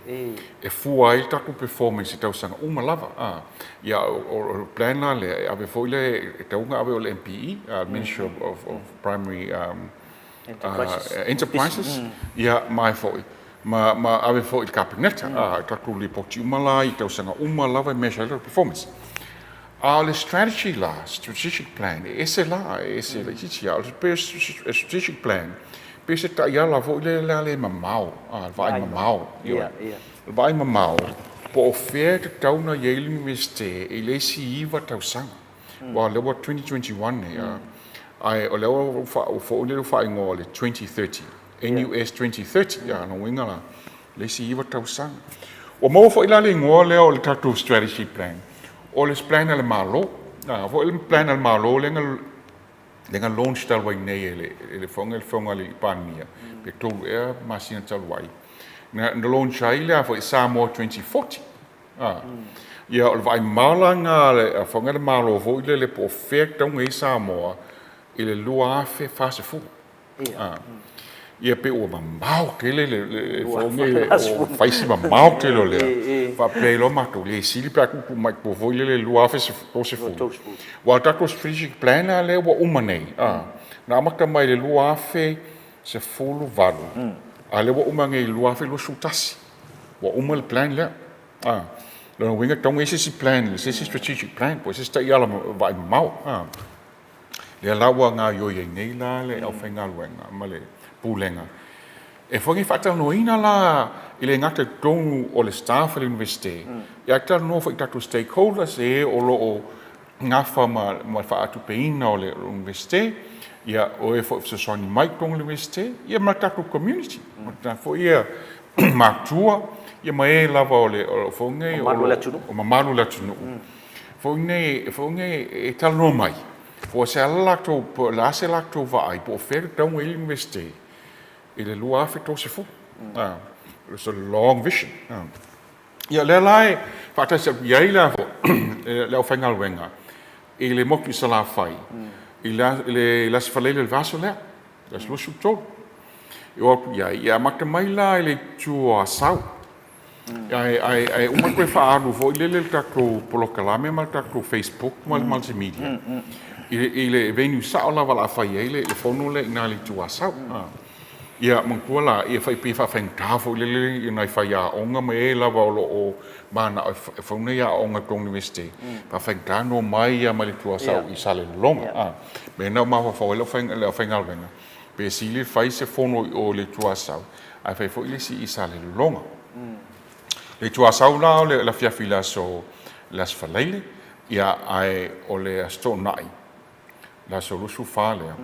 e fu ai ta ko performance ta sanga uma lava ia o plan na le ave fo le ta unga ave o le MPE Ministry of Primary Enterprises ia mai fo ma ave fo il cabinet ta ko le poti uma la i ta sanga uma lava measure performance le strategic plan, esse strategic plan, pensa que já lá vou le mamau, vai mamau, por oferta tão na Yale University, ele se iva tão sang, o lewa 2021 ai o lewa o fa ingole 2030, NUS 2030 no winga lá, ele se iva tão sang, o mo foi lá ingole o tatu strategy plan. O le plan al malo vo il plan al malo lenga launch tal wai nei le fonga le pania pe to masina tal wai na launch ai le vo Samoa 2040 ia o vai malanga le fonga le malo vo le perfect ngai Samoa ile lua fe fase fu ia pe o mamau ke le fonga o faisi mamau ke le fa pe lo mato le sili pa ku mai po vo le lua fe se fu wa ta ko strategic plan le wa umanei na maka mai le lua fe se fulu valu ale wa umanei lua fe lo sutasi wa umal plan le lo winga tong ese plan ese strategic plan po se sta ia la va mau le lawa nga yo ye nei la le au fenga luenga male pulenga E whangi whātau no ina la i le ngata tonu o le staff o le universite. Ia tala no whai tatu stakeholders e o lo o ngafa ma whaatu peina o le universite. Ia o e whai whasasoni mai tonu le universite. Ia ma tatu community. Ma tatu ia mātua. Ia ma e lava o le whongai o mamalu la tunu. Whongai e tala no mai. Po se ala lātou, la se lātou vaai, po where taunga i universite. I le lua awhi tō se fu. It's a long vision. Ia le lai, whātai sa iai la fo, leo whaingal wenga. I le moki sa la whai. I le las whalele le vaso lea. Las lusu tō. I opu iai, ia mata mai la i le tua sau. Ai uma koe whaaru fo, i le tātou polokalame, ma tātou Facebook, ma le multimedia. I le venu sao la wala whai ei le whonu le ina le tua sau. Ia mangkua la, ia whai pi whawheng tāwho lele i nai whai a onga ma e lawa o lo o mana e whaune ia onga tong universite. Whawheng tāno mai ia ma le tua sau i sale longa. Me nau mawa whau e leo wheng alwenga. Pe si le whai se whono o le tua sau. Ai whai whai le si i sale longa. Le tua sau la o le la fiafi la so las whaleile. Ia ai o le asto nai. La so lusu whalea.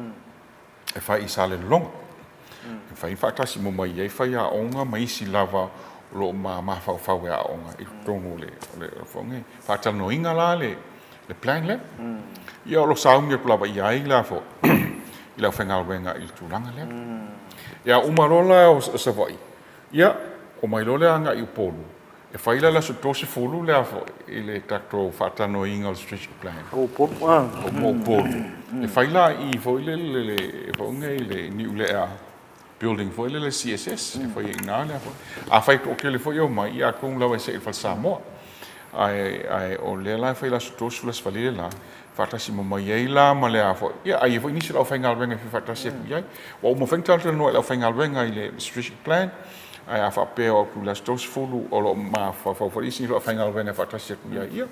E whai i sale longa. Whai whakatasi mo mai ei whai a onga mai si lava lo ma whau a onga i tonu le whonge. Whakatala no inga la le plan le. Ia o lo saungia pulawa i ai la fo. I lau whengalwenga i tūranga le. Ia umarola o sa vai. Ia o mai lole anga i upolu. E whai la su tose fulu le afo i le tato whakatala no inga o strategic plan. O polu. O polu. E whai la i fo i le whonge i le niu le a building foi le CSS foi ina le a fai o que le foi o mai a con la se fa Samoa ai o le la foi la sto sulla svalile la fata si mo mai la ma le a foi ia ai foi inisi la fai ngal venga fata si ia o mo feng tal no la fai ngal venga ile strategic plan ai a fa pe o la sto fulu o lo ma fa foi inisi la fai ngal venga fata si ia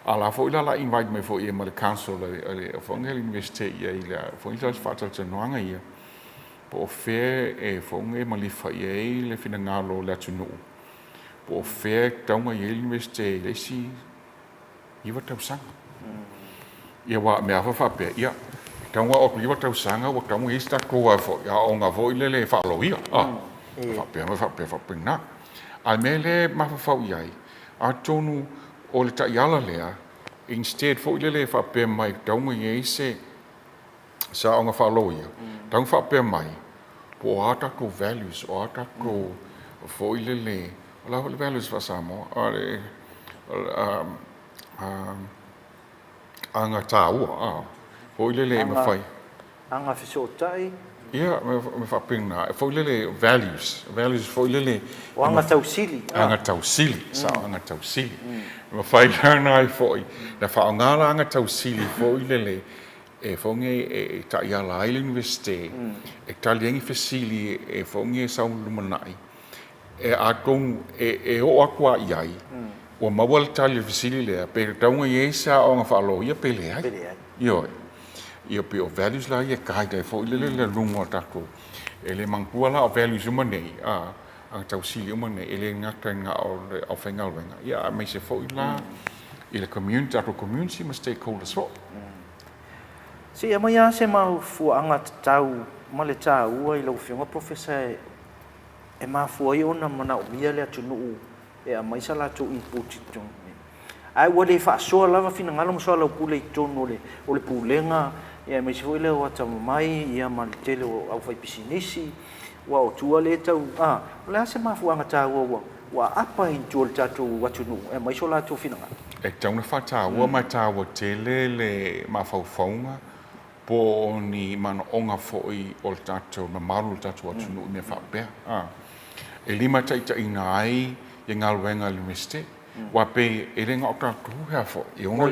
ala foi la invite me foi ma le council le foi ngal university ia ile foi la fata no anga ia po fe e fonge Maleifua Mai le fina ngalo le tunu po fe taunga i universite le si iwa tau sanga ia wa me afa fa pe ia taunga o iwa tau sanga wa taunga i sta ko fo ia o nga vo le fa lo ia fa pe na a me le ma fa iai a tonu o le ta yala lea instead fo le fa pe mai taunga i se sa o nga fa lo ia taunga fa pe mai po ata ko values o ata ko foi le la values fa samo ale anga tau foi le me fai anga fisotai ia me fa pina foi le values foi le anga tau sili sa anga tau sili me fai na foi na fa ngala anga tau sili foi le e fonge e ta ia la universite e taliengi fasili e fonge sa lumanai e a con e o aqua iai o mawal tali fasili le pe taunga yesa o nga falo ia pele ai io pe o values la ia kai dai fo le lungo tako e le mangkua la o values humanei a tau sili humanei e le ngata nga o fengal wenga ia me se fo la ile community ato community must stakeholders fo si e mai a se mau fuanga tau ma le tau i lo fionga professor e ma fuai ona mana o mia le atunu e a mai sala tu i putitong ai wa le fa so lava fina ngalo so la pule tono le o le pulenga e mai se foi le o tama mai ia ma le tele o au fai pisinisi wa o tua le tau le se ma fuanga tau wa apa i tol tatu watunu e mai so la tu fina e tau na fa tau ma tau tele le ma faufaunga po ni mana onga foi o tato na maru tato atu no me fa pe e lima taita ina ai e ngalwenga universite wa pe e renga o tato ha fo e ona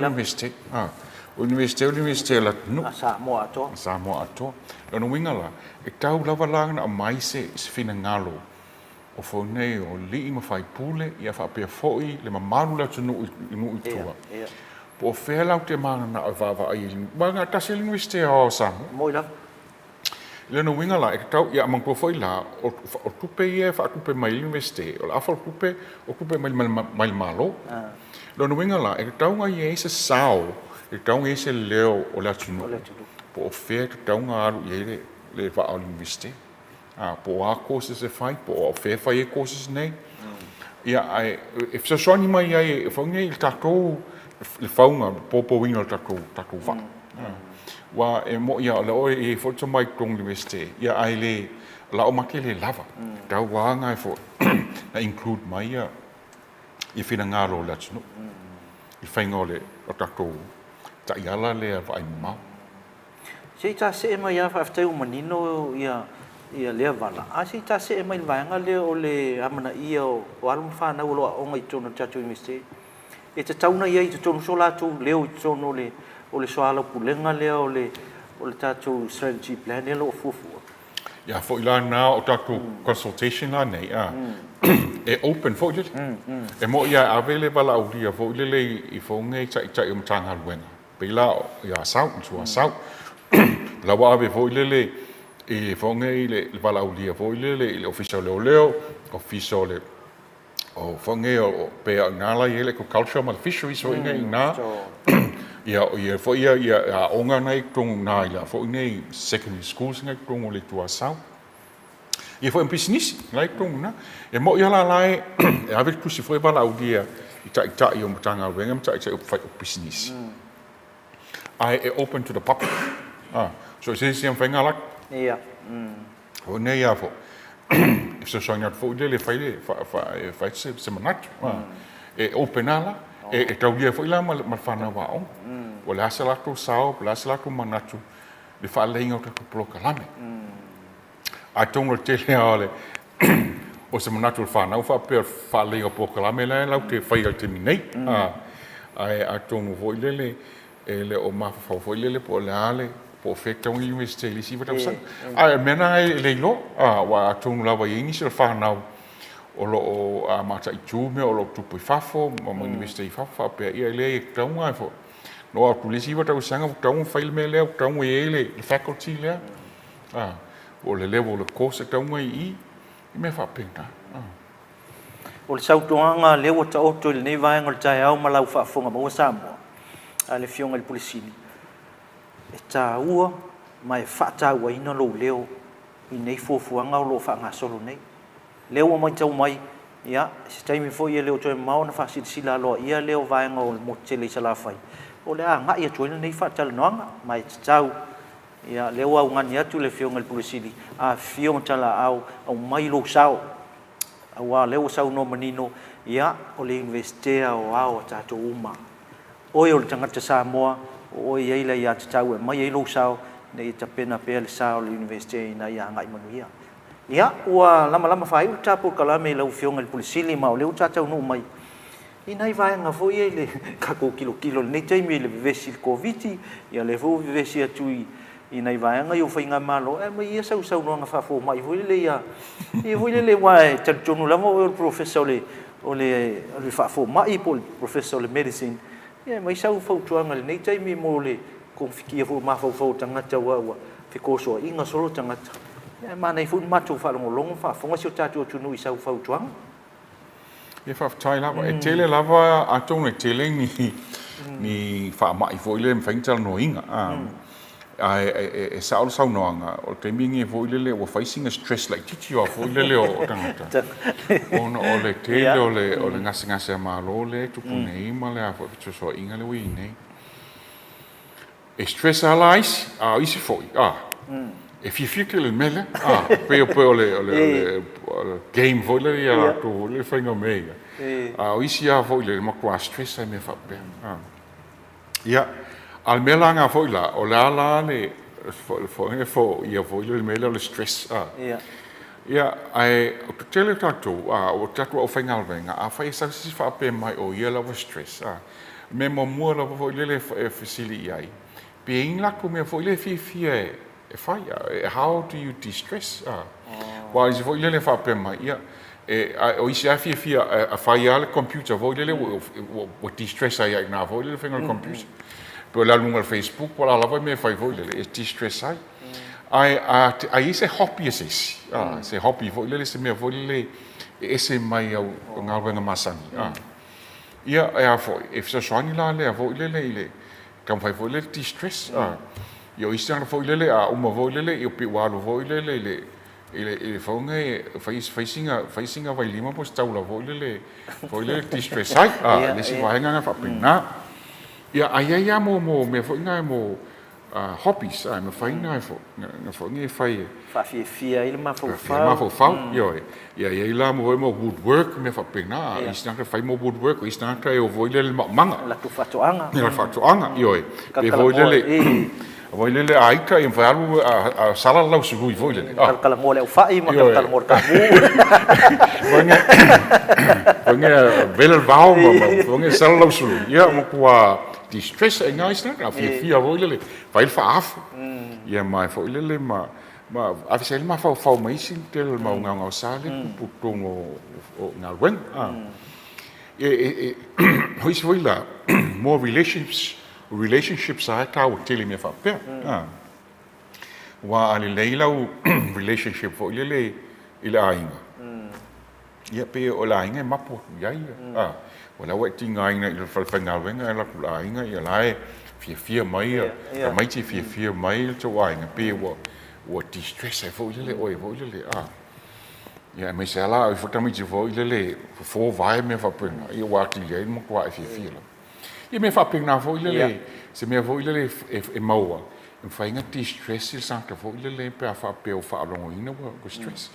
universite universite la no sa mo ato no winga la e tau lava lang na mai se fina ngalo o fo nei o li ma fai pule ia fa pe foi le maru la tu no tua po fela te mana na va ai manga ta se universite o sa moi la Le no winga la e tau ia mang ko foi la o tupe ia fa tupe mai universite o la fa tupe o tupe mai malo lo no winga la e tau nga ia se sao e tau nga se leo o la tunu po fe tau nga aru ia le va a universite po a courses e fai po o fe fai courses nei ia ai if so soni mai ai fa ngai il tato le faunga po winga tato va wa e mo ia le o e fo to mai kong universite ia ai le la o makele lava tau wa ngai fo na include mai ia i fina ngaro la tunu i fainga le o tato ta iala le va ai mau sei ta se mai ia fa teu manino ia le vala a sei ta se mai vanga le o le amana ia o alu fa na lo o mai tono tatu universite e te tauna ia i te tono sola tu leo i tono le o le soala pulenga lea o le tātou strategy plan e lo fufu. Ia, fo ila nā o tātou consultation la nei, e open fo ile. E mo ia avele wala au lia fo ile le i fo ngai tai o mtanga luenga. Pe ila ia sau, ntua sau. La wa ave fo ile le e fo ngai le wala au lia fo ile le official leo, official le o fo ngai o pe ngala ile ko culture mal fisheries fo ngai na. Ia fo ia onga nei tong na ia fo nei secondary schools ngai tong le tua sau. Ia fo business lai tong na. E mo ia la lai e ave tu si fo ba la udia ita i o mtanga wenga mta ita fai business. I open to the public. So se si am fenga la. Ia. O nei ia fo. If so songa fo le fai se manat. E open ala. E tau dia foi lá mal fana wao. O le asa lako sao, le asa lako manatu. Le fa leinga o tako plokalame. A tonga te lea ole. O se manatu le fana, o fa pe fa leinga o plokalame le lau te fai al te minei. A tonga foi lele, le o mafa foi lele po le ale, po fekta un universite li si vata usang. A mena e leilo, wa tonga lawa ingi se le fana o lo a mata i tume o lo tupu i fafo ma universite i fafo pe ia le taunga i fo no a tulisi wa tau sanga taunga fail me le taunga i le faculty le o le level le course taunga i me fa pena o le sautoanga le o ta oto le nei vai ngol tai au malau fa fonga mo Samoa a le fionga le polisini e ta ua mai fa ta wa ina lo leo i nei fofuanga o lo fa nga solo nei leo mai tau mai ia se taimi foi ia leo toi mau na fasi sila lo ia leo vai ngo mo tele sala fai o le nga ia toi nei fa tal noanga mai tau ia leo au ngani atu le fionga le polisili a fionga tala au mai lo sao a leo sao no manino ia o le universite o ao tato uma o le tangata Samoa o ia ila ia tau mai lo sao nei tapena pe le sao le universite na ia ngai manuia ia ua lama fai u tapu kalame lau fionga le polisili ma o le utatau no mai ina i vai nga foi le kako kilo nei taimi le vivesi covid ia le vo vivesi atui ina i vai nga yo fai nga malo e mai ia sau no nga fa fo mai foi le ia e foi le wa tantonu la mo professor o le fa fo mai po professor le medicine ia mai sau fo tuanga le nei taimi mo le konfiki fo ma fo tangata wa fe koso inga solo tangata ma nei fu matu fa longo fa fonga si tatu tunu i sau fa tuang e fa tai lava e tele lava a tonu tele ni fa mai foi le mfengtal no inga e sau noanga o te mingi foi le o facing a stress like titi o foi le o tangata ono o le tele o le ngasa ma lo le tu punei ma le a fo so inga le wi nei e stress alais isi foi e fica le mele pe le game voi le ia to le fainga mega o isi a voi le mo qua stress me fa pe ia al melanga foi la o la le fo ia voi le mele le stress ia ai o tele tato o tato o fainga venga a fa isa si fa pe mai o ia la stress me mo mo la voi le facili ai pe inla come foi le fi how do you de-stress? Well, is voi le fa pe mai ia o isi afi a fai al computer voi le o de-stress ai na voi le fenga computer. Pe la lunga Facebook, wala la voi me fai voi le de-stress ai. ai se hopi ese se hopi fo ile se me fo ile ese mai au ngalwenga masani ia fo if so swani la le fo ile kam fai fo ile distress yo isang fo ile uma fo ile yo pi walo fo ile fo ngai facing vai lima po staula fo ile distress ai le si vai nga fa pina ia ai mo me fo ngai mo hobbies me fai ngai fo ngai fai fa fia ile ma fo yo ia la mo woodwork me fa pina isang fai mo woodwork isang kai o vo ile manga la tu fatoanga yo e vo ile ai ka in falu a sala lau su lui vo ile kala mo le fai ma kala mo ka Wanneer willen bouwen, wanneer zelf zo. Ja, maar qua die stress en nice net, af je via woorden, veel af. Ja, maar voor jullie, maar af je maar voor mij zien, tel maar ngau sale, putung o ngau wen. Hoe is wel la, more relationships saya tahu tel me fa pe. Wa ali leila relationship voor jullie ile ainga. Ia pe o la inga mapu ia wala wa tinga inga il falfanga wenga la kula inga ia lai fia mai mai ti fia mai to wa inga pe wo distress fo ile ia me sala o fota mi fo ile fo vai me fa pena ia wa ti ia mo kwa fia la ia me fa pena fo ile se me fo ile e maua in fa inga distress il sanka fo ile pe fa pe o fa longo ina wo stress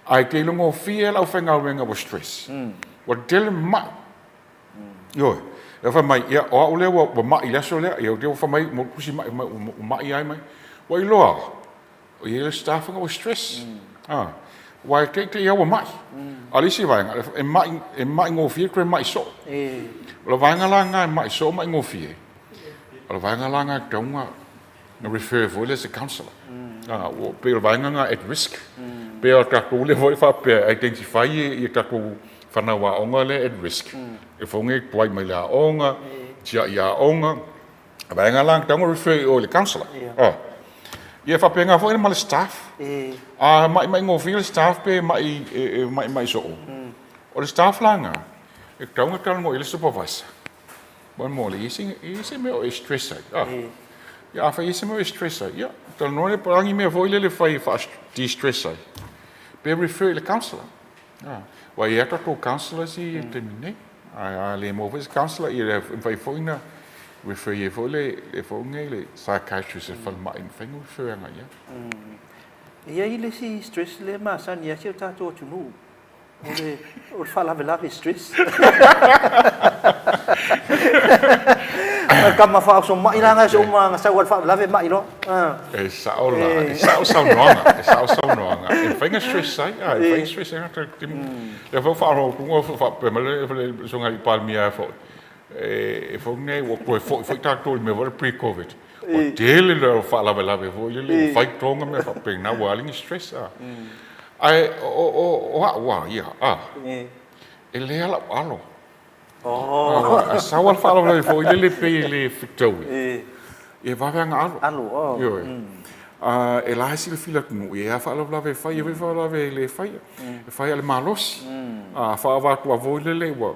ai te longo fia la fenga wenga wo stress wa del ma yo e fa mai ia o le wo mai la so le ia de fa mai mo kusi mai ai mai wa loa o ia staff ngo stress wa te ia wo mai ali si vai e mai ngo fia kre mai so lo vai nga la nga mai so mai ngo fia lo vai nga la nga tonga no refer for as a counselor wo pe vai nga at risk pe o taku le voi fa pe identify e taku whanawa onga le at risk. E whonge kwai mai la onga, tia ia onga, vai ngā lang tango refer o le counsellor. Ia wha pe ngā whonge ma le staff. Mai ngō while staff pe mai so o. O le staff langa, e taunga tala mo i le supervisor. Wan mo le isi me o e stress ai. Ia wha isi me o e stress ai. Ia, tala nore parangi mea whoile le whai wha de-stress ai. Pe refer le counsellor. Wa ia ka ko counsellor si termine. Le mo vis counsellor ia vai foina refer ye vole e fonge le psychiatrist fal ma in fengu refer nga ia. Ia ile si stress le ma san ia si ta to tunu. O fala vela stress. Kama fa so mai la nga so ma sa wa fa la ve mai lo. E sa noanga. E fenga stress sai, e fenga stress nga ta tim. Le fa ro ku fa pe male so nga pa mia fo. E fo ne wo ko fo ta to me vor pre covid. O dele le fa la ve vo le fa tonga me fa pe na waling stress ai ia e le ala alo sa wal fa la fo le pe le fitowi e va nga alo yo e la si le fila ku e fa la ve fa e fa la ve le fa le malos fa va tu vo le wa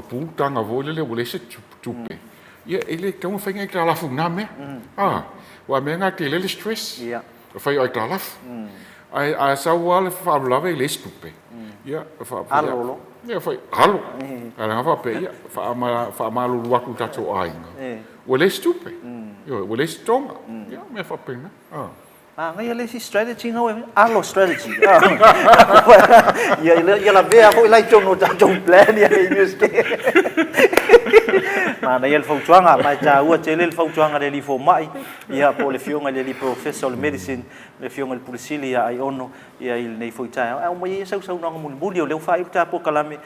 pu tanga vo le se tupe ia ele tão fa nga la fu na me wa me nga te le stress ia fa ai ta la ai sa wale fa lave le stupe ia fa alo ia fa alo ala fa pe ia fa ma lu watu tato ai o le stupe ia o le stonga ia me fa pena ngai le si strategy ngau alo strategy ia la vea foi lai chono tato plan ia use ke na ia fo tuanga mai ta ua tele fo tuanga le fo mai ia po le fionga le professor medicine le fionga le pulisilia ai ono ia il nei foi ta au mai sau na muli le fa ta po kalame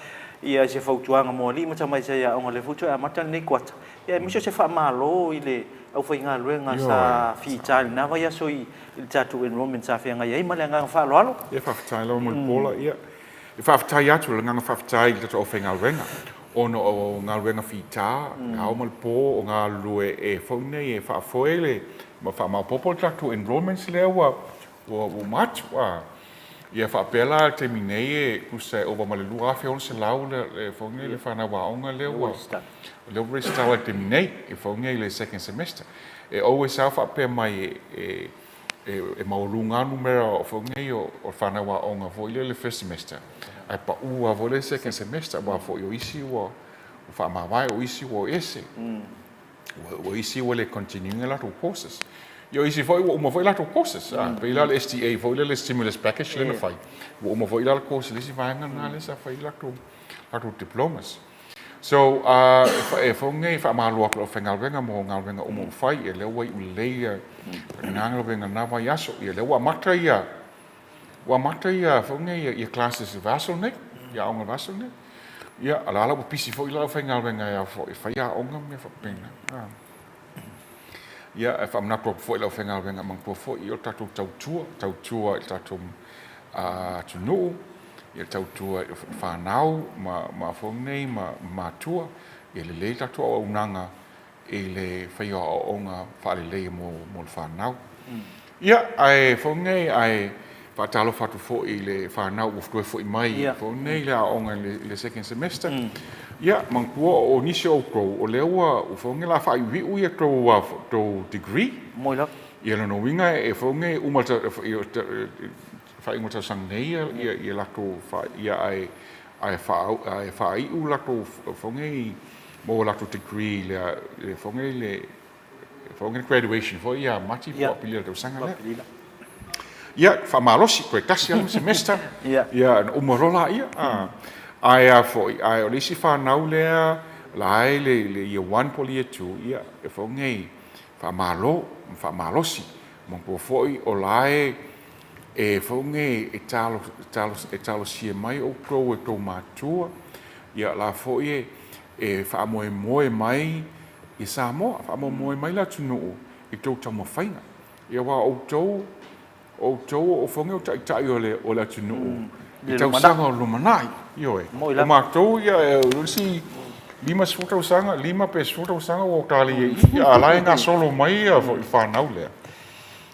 ia se fo tuanga mo li mata mai ia on le fo tuanga mata nei kwata ia mi se fa malo ile au foi nga luenga sa fi ta na vai so il tatu enrollment sa fianga ia mai nga fa lo ia fa ta lo mo pola ia fa ta ya tu nga fa ta il tatu ofenga renga ona o ngā ruenga whita, ngā o malpo o ngā lue e whaunei e whaafoele, ma whaamaupopo tatu enrollments lea o matu ia whaapela te minei e kusa o Maleifua awhi ona se lau le whaunei le whanawaonga lea leo restawa te minei e whaunei le second semester. E o e sao whaapea mai e maurunga numera o whaunei o whanawaonga fo le first semester. Ai pa ua vo le second semester wa fo o isi o whaamawai o isi o ese. O isi o le continuing lato courses. Yo isi foi uma foi lato courses. Pe ila le STA foi le stimulus package le na fai. Uma foi ila courses le si vai ngana le sa fai lato diplomas. So e fo ngai fa malo ko fengal venga mo ngal venga o fai e le wai le ngal venga na vai aso e le wa mata ia fo ngai ia classes vaso ne ia onga vaso ne ia ala po pisi fo ila fengal venga ia fo fai ia onga me fa pena ia e fa na ko fo ila fengal venga mang po fo i o tatu tautua i tatu tunu ia tautua whanau ma whaunei ma tua ia le tatu o unanga e le whaia o onga whaale mo le whanau. Ia ai whaunei ai whaatalo whatu fo i le whanau ufutue fo i mai whaunei le onga le second semester. Ia mangkua o nisi o kou o leua o whaunei la whai ui e tau degree. Moila. Ia lano winga e whaunei umata fa ingota sang nei ia lato fa ia ai fa u lato fongai mo lato degree le fongai graduation fo ia mati fo pila to sanga le ia fa malosi ko tasi al semester ia umorola ia ai fo ai olisi fa nau le lai le ia 1 poli 2 ia fongai fa malosi mo po foi o lai e whaunge e talo sia mai o kou e kou mātua. Ia la fwoi e whaamoe mai i Samoa, whaamoe mai la tunu i tau tau whainga. Ia wā o tau o whaunge o tai o la tunu i tau sanga o lumanai. Ioe, o mātou ia e urisi 5 sanga, 5 sanga o tali e ia alai ngā solo mai i whanau lea.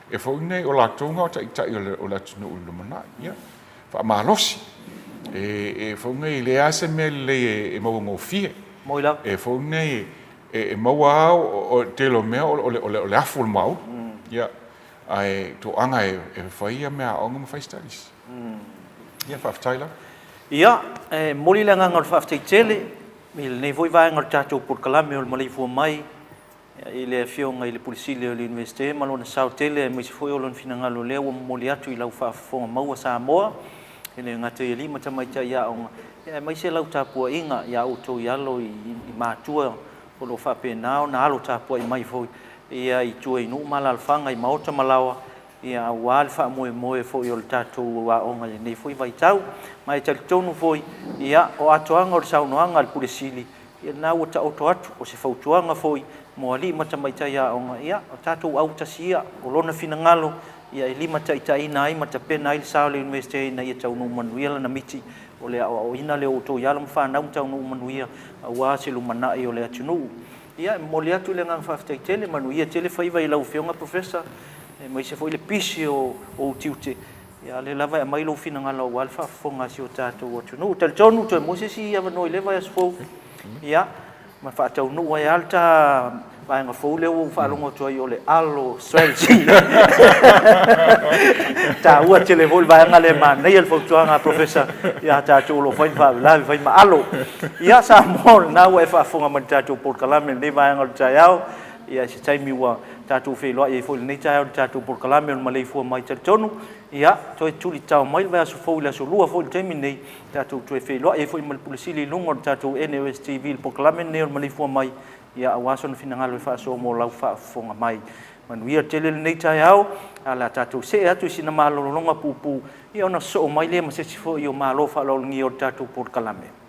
E fo nei o la tonga o tai o la tunu o lumana ia fa malosi e fo nei le ase me le e mo ngofie moila e fo nei e mo o te lo me o le afol mau ia ai to anga e fa ia me a onga mo fa studies ia fa taila ia moli le nganga fa tele mil nei voi vai ngal tato por kalame o Maleifua mai ile fionga ile pulisile o universite malona sautele mo se foi o lon finangalo le o moli atu i lau fa fonga mau sa moa ele ngate ili mata mai ta ia onga mai se lau tapua inga ia o to yalo i matua o lo fa penao na alo tapua i mai foi ia i tu i no malal fanga i maota malawa ia wal fa moe foi o tatu wa onga nei foi vai tau mai tal tonu foi ia o atoanga o saunoanga al pulisili ia na o ta auto atu o se fautuanga foi mo ali mata mai tai a onga ia o tatu au tasia o lona finangalo ia ili mata itai nai mata pena il sao le university na ia tau no manuela na miti o le o ina le o to yalo mfa na tau no manuia wa se lu mana i o le atunu ia mo le atu le ngang fa tele manuia tele fa iva ila ufionga professor mai se foi le pisi o tiute ia le lava mai lo finangalo o alfa fonga si o tatu o tunu tal tonu to mo se si ia no le vai asfo ia ma fa tau no ai alta vai nga fo le o fa longo to yo le alo strategy ta ua tele vol vai nga le man nei el fo to nga professor ya ta to lo fa la vai ma alo ya sa mo na wa fa fo nga man ta to por kalame nei vai nga ta yao ya si tai mi wa ta to fe lo ai fo nei ta ta to por kalame Maleifua mai tonu ia to tuli tau mai va so fo la so lua fo te minei ta to fe lo ai fo mal pulisili lungo ta to NOSTV por kalame nei Maleifua mai ia awason finangalo fa so mo lau fa fonga mai manuia tele nei tai au ala tatu se atu sina malo longa pupu ia ona so mai le ma se fo io malo fa lo ngi o tatu por kalame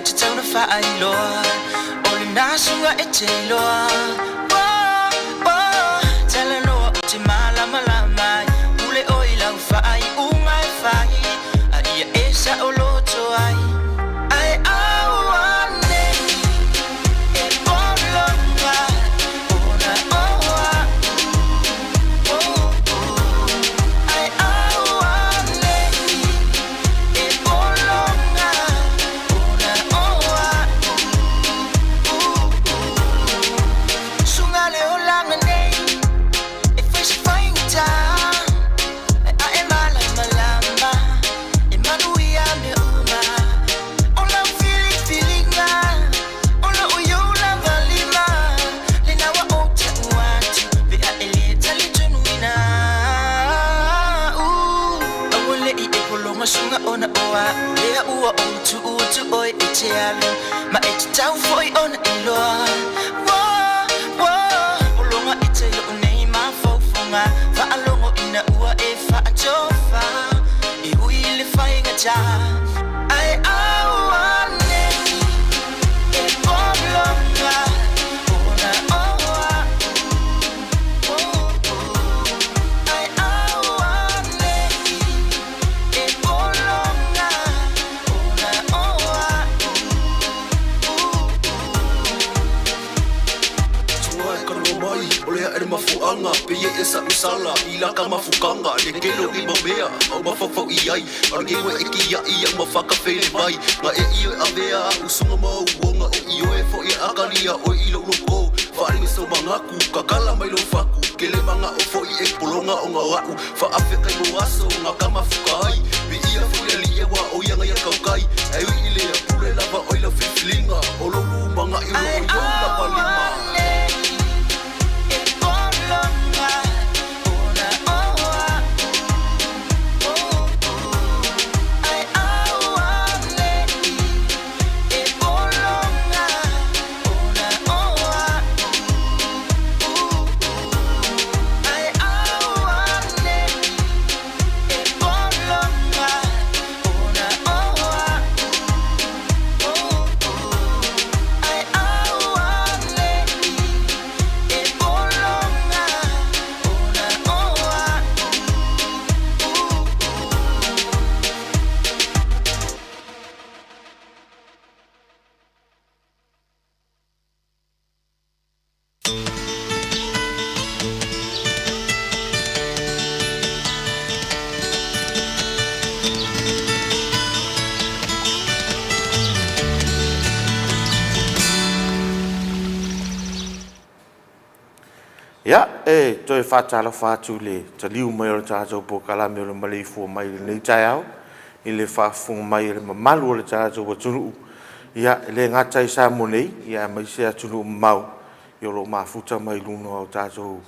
e te tau na whaai loa o le nasunga e te loa tala noa o te malama lamai ule o i lau whaai unga e whai a ia e sa o loto ai ai aua nei e polonga ona oa ai aua nei e polonga ona oa sunga le o langa nei e fes fainta a e mala malama e manuia me uma ola feelinga ola uyola valima le nawa o te uati be a ele tali tunuina awole I e polonga sunga ona oa lea ua o tu oi e te alo ma e te tau foi ona e loa polonga I te yo nei ma faufunga fa alongo ina ua e fa atofa e ui le whainga ta ai aua nei e polonga ona oa ai aua nei e polonga ona oa Tua e karo mai, o lea ere mafuanga Pe ye e sa misala, I laka mafukanga Le kelo I mamea, au mafafau I ai Argewa e ki ai, au mafaka whele mai Nga e io e avea, usunga mau uonga O io e fo I akalia, o I lau loko Wharingi sau mangaku, kakala mai lau faku Kele manga o fo I e polonga o ngā wau Wha awhe kai mo aso, ngā kamafuka ai Pe ia fulia li e wa o ianga ia kaukai E ui I lea pule lava o ila whiwhilinga O lolu manga I lo o iau la palima Ya, toi whātala whātu le taliu mai o le tātou po kalame o le Maleifua Mai nei tai au, I le whaafunga mai le mamalu o le tātou wa tunu. Ya, le ngatai sa mo nei, ya mai sea tunu mau, I o lo mafuta mai luno o tātou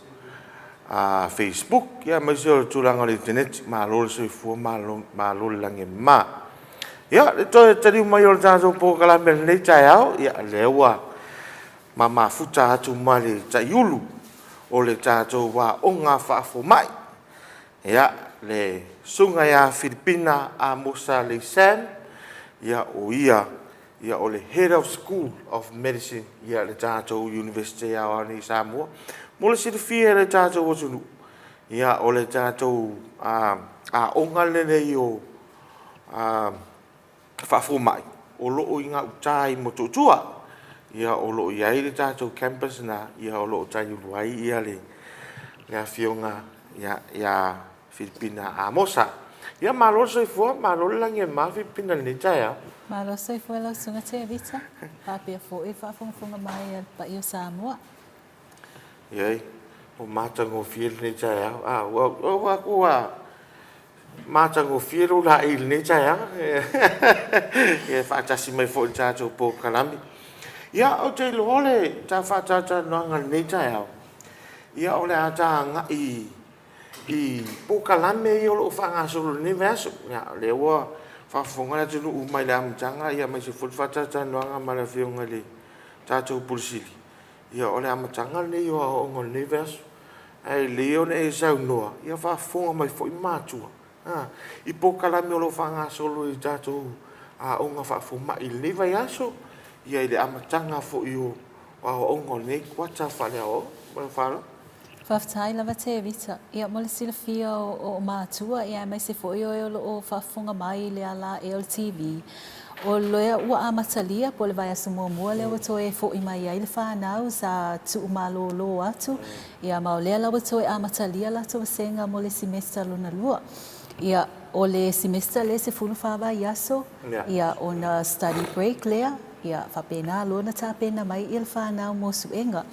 Facebook, ya mai sea o tūranga le internet, ma lo le soifua, ma lo le lange ma. Ya, le toi taliu mai o le tātou po kalame nei tai au, ya le ua, ma mafuta atu ma le tai ulu, o le tātou wā o ngā whaafo mai. Ia, le sunga ia Filipina a Musa le Sam, ia o ia o le Head of School of Medicine, ia le tātou University a Wani Samoa. Mo le sirifia le tātou o tunu. Ia o le tātou a onga lene I o whaafo mai. O loo I ngā utai mo tutua. Ia o lo ia I le tātou campus na ia o lo tai uluai ia le awhionga ia Filipina a Mosa. Ia malo soifua, malo lange ma Filipina ni tai au. Malo soifua lau sunga te avita. Papia fo I whaafunga mai al pa I o Samoa. Iei, o mātango fiel ni tai au. O wakua mātango fiel o la il ni tai au. Ia whaatasi mai fo I tātou po kalami. Ia o te loole ta whatata noanga nei tai au. Ia o le ata nga I pokalame I o lo whangasolo ni veaso. Ia le ua whafonga na tunu umai le amatanga. Ia mai se ful whatata noanga mara whionga le tātou pulisili. Ia o le amatanga nei o ongo ni veaso. Ai leo ne e sau noa. Ia whafonga mai fo I mātua. I pokalame o lo whangasolo I tātou a o nga fa ma I le vai aso ia le amatanga fo io wa o ngo ne kwa ta fa le o ma fa Whaftai lava te vita. Ia mole sila fia o mātua ia mai se fo o o whafunga mai le ala LTV. O loea ua amatalia po le vai asu mua le wato e fo I mai ai le whanau sa tu malo lo atu. Ia maolea la wato e amatalia la to senga mole semester luna lua. Ia o le semester le se fulu whawa iaso. Ia o na study break lea. Ia whapena lona ta pena mai il whanau mo suenga.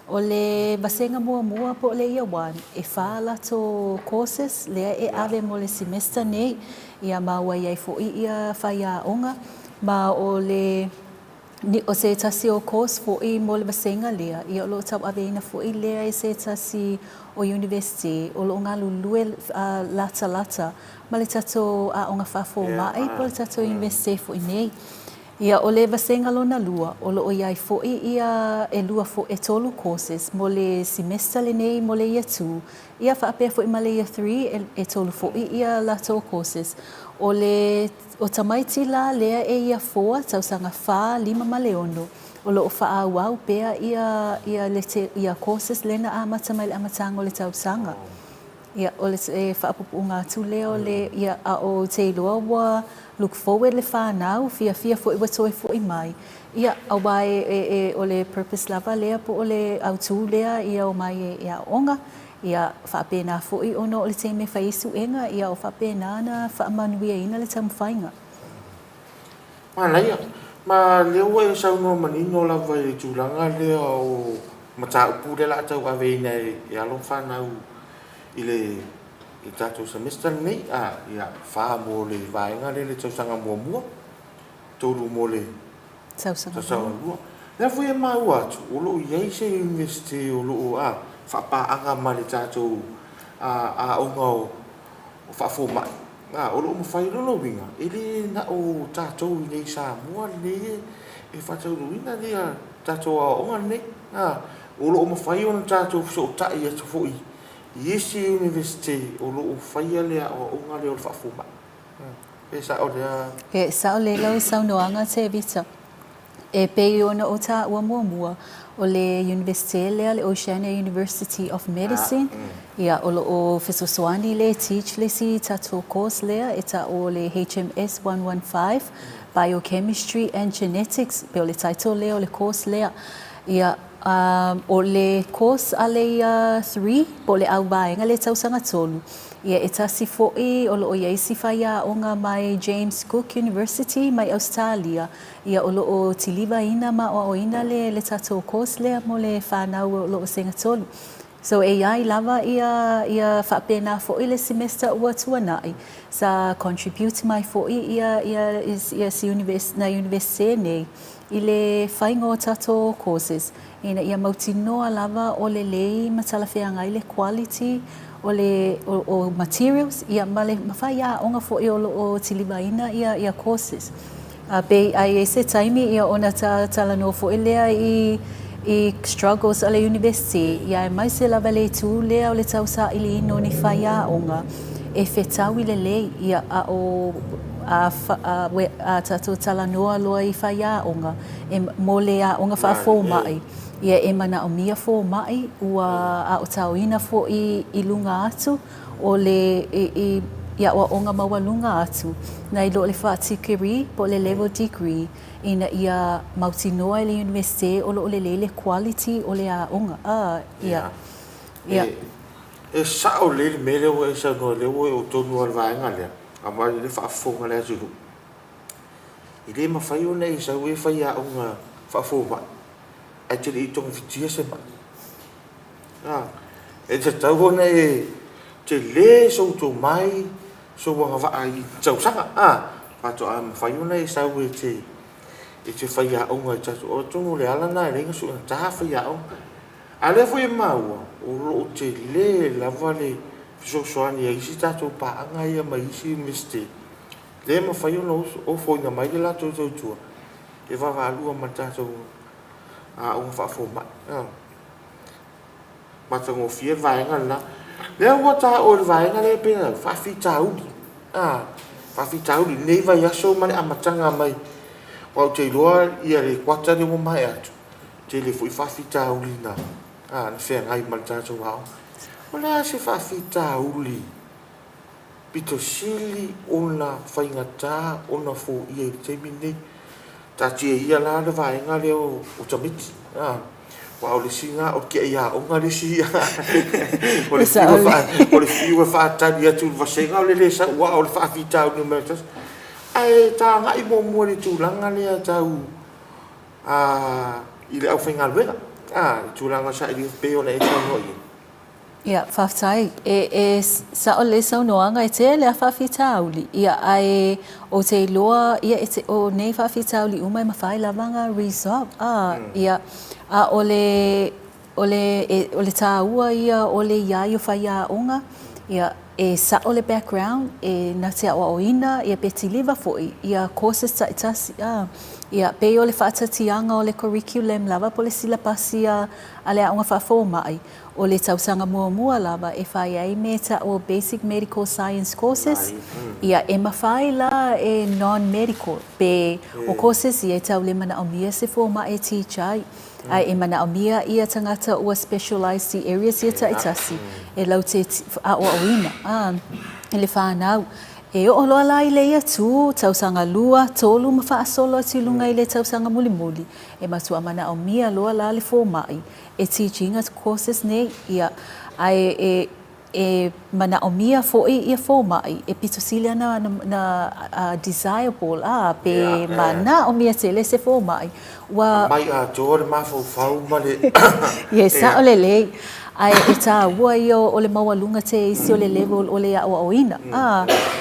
O le basenga mua po le ia wan e whala to courses lea e ave mo le semester nei ia maua iai fo ia whaia onga ma o le ni o se tasi o course fo I mo le basenga lea ia o lo tau ave ina fo I lea e se tasi o university o lo ngā lulue lata ma le tato a onga whafo mai po le tato university fo I nei. Ia o le vasenga lona lua, o lo o iai fo'i ia e lua fo e tolu courses, mo le semester le nei mo le ia 2, ia whaapea fo'i ma le ia 3 e tolu fo'i ia lato courses. O tamaiti la lea e ia 4, tausanga 5 ma le ono, o lo o wha au pea ia courses lena amata mai le amatanga o le tausanga. Ia o le whaapupu ngā tu leo le ia a o te iloa wa look forward le whanau, fia fo I watoe fo I mai. Ia au bai o le purpose lava lea po o le autu lea ia o mai ia onga. Ia whaapena fo I ono o le te me whaisu enga, ia o whaapena na whaamanuia ina le tamu whainga. Ia, ma leo e sauno manino lava I tūlanga lea o mata upu le la tau ave ina e alo whanau I le I tātou semester nei, ia wha mo le vaenga le tausanga mua, tōru mo le tausanga mua. Lea fui e mau atu, o loo iei se university o loo whapaanga ma le tātou a onga o whafo mai. O loo mawhai lolo winga, e le na o tātou I nei sa mua le e whatau ruina le tātou a onga nei. O loo mawhai o na tātou so tai atu fo I. Yesi university o lo faia le o nga le o fafuma. E sa o le He sa o le lau sa noanga te vita. E pe ona o ta ua mua o le university le Oceania University of Medicine. Ia o lo o Fesoswani le teach le si tato course le e ta o le HMS 115 Biochemistry and Genetics pe o le title le o le course le. Ia o le course a le 3 po le au baenga le tausanga tolu. Ia e tasi fo'i o lo o iei si whaia onga mai James Cook University mai Australia. Ia o lo o tiliva ina ma o ina le tato course le mo le whanau o lo o senga tolu. So e iai lava ia whapena fo'i le semester ua tuanai. Sa contribute mai fo'i ia si university nei. I le whaingo tato courses. Ina ia mautinoa lava o le lei matalawhianga I le quality o materials. Ia male mawhaia onga fo I o tilivaina ia courses. Bei ai se taimi ia ona talano fo I lea I struggles a le university. Ia mai se lava le tu lea o le tausa ili ino ni whaia onga. E whetau I le lei ia a tato talanoa loa I whaia onga. E mole a onga whaafo mai. Ia e mana o mia fo mai ua a o tauina fo I lunga atu o le ia o onga maua lunga atu. Na I lo le whaatikiri po le level degree ina ia mautinoa I le university o lo le quality o le a onga. Ia. E sa o le mele o e sa no le o tonu al vaenga le. Ama le whaafonga le atu. I le mawhai o nei sa ue whai a onga whaafo mai. E te I tonga fitia se mai. E te tau ona e te le so to mai so wanga waa I tausanga. Pato a mawhai ona e sa ue te whai a onga tatu o tonu le alana e renga so na taha whai a onga. A le fwoi maua o lo te le lava le fisosoani e isi tato paanga ia mai isi miste. Le mawhai ona o fwoi na mai le lato tautua. E wawa alua ma tato a o whaafo mai. Matango fia vaenga na. Lea ua taha o le vaenga le pena whaafi tauri. whawhitau li nei vai aso mane amatanga mai. Wau te loa ia le kwata le mo mai atu. Te le fui whawhitau li na. Na whea ngai mani tātou hao. Ona se whawhitau li. Pito sili ona whaingata ona fo ia i te mine. Ta tia ia la le vaenga leo o tamiti. Wa o le singa o kia ia o ngā resi ia. O le fiwa whaatani atu vasenga o le sa ua o le whaafitau ni mertas. Ai tā ngai mo mua le tūlanga lea tau i le au whainga luenga. Tūlanga sa i le peo na e tau no i. Ia, whaftai, sa o le sau noanga e te le a whawhitauli. Ia, ai o te loa, ia o nei whawhitauli umai mawhai lavanga resolve. Ia, a o le tāua ia o le iai o whai a onga. Ia, e sa o le background, e na te awa o ina, ia peti liva foi, ia courses ta itasi. Ia, pe o le whaatatianga o le curriculum lava po le silapasi a le aonga whafo mai. O le tausanga mua lava e whai ai me ta o basic medical science courses. Ia e mawhai la e non-medical. Pe o courses ia e tau le mana o mia se fo ma e teachai. Ai e mana o mia ia tangata ua specialized areas ia ta itasi. E lau te a o ina. E le whanau. E o loa lai leia tu, tausanga lua, tolu ma whaasolo ati lunga i le tausanga muli. E matua mana o mia loa la le fo mai. E teaching at courses nei ia ai e mana o mia fo ia fo mai. E pito silia na desirable pe mana o mia te le se fo mai. Mai a tōre ma fau ma le. Ia sa o le lei. Ai e tā ua ia o le maualunga te isi o le level o le awa o ina.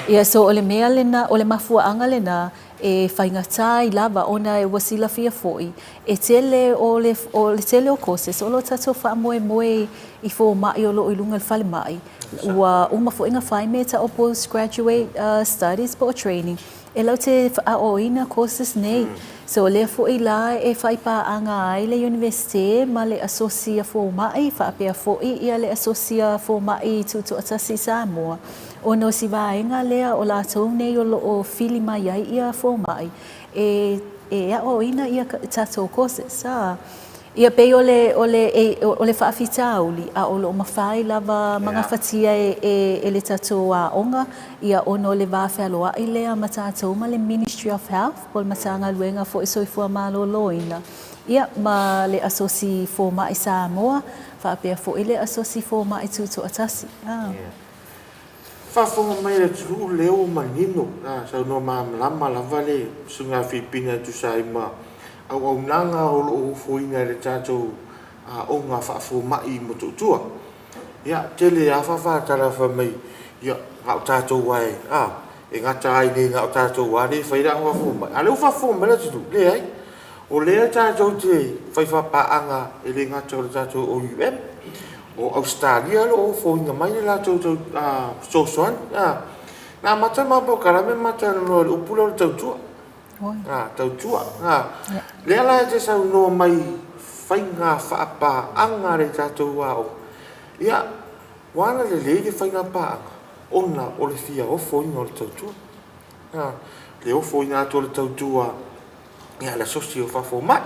Ia so o le mea lena, o le mafuaanga lena, e whaingata i lava ona e wasila fia foi. E tele o le tele o courses, o lo tato wha moe i fo mai o lo i lunga le whale mai. Ua uma fo inga whai me ta o postgraduate studies po training. E lau te a o ina courses nei. So le fo i la e whai pa anga ai le universite ma le asosia fo mai, whaapea fo ia le asosia fo mai tutu atasi Samoa. O no si vaenga lea o la tau nei o lo o fili mai ai ia fo mai. E a o ina ia tato courses. Ia pei o le whaafitauli a o lo mawhai lava mga whatia e le tato a onga. Ia ono le wawhea loa i lea ma tato ma le Ministry of Health pol matanga luenga fo iso i fua malo loina. Ia ma le asosi fo ma i Samoa, whaapea fo i le asosi fo ma i tuto atasi. Whafonga mai le turu leo manino. Sau no lama lava le sunga Filipina tu sai ma. Au nanga o lo foina le tatou o ngā whaafo mai mo tutua. Ia, tele a whawhatara whamai, ia, ngau tātou wai, e ngata ai nei ngau tātou wai, whaira ngā whafo mai. A leo whafo mai la tutu, le ai. O lea tātou te whaiwhapaanga e le ngata o le tātou o UM. O Australia lo o foina mai le la tātou sosoan. Nā mata mapo karame mata no le upula le tautua. Tautua. Lea la te sau no mai whainga whaapa re tātou wao. Ia, wana le le whainga paanga. Ona o le fia o foinga o le tautua. Le o foinga ato le tautua. Ia, la sosi o whafo mai.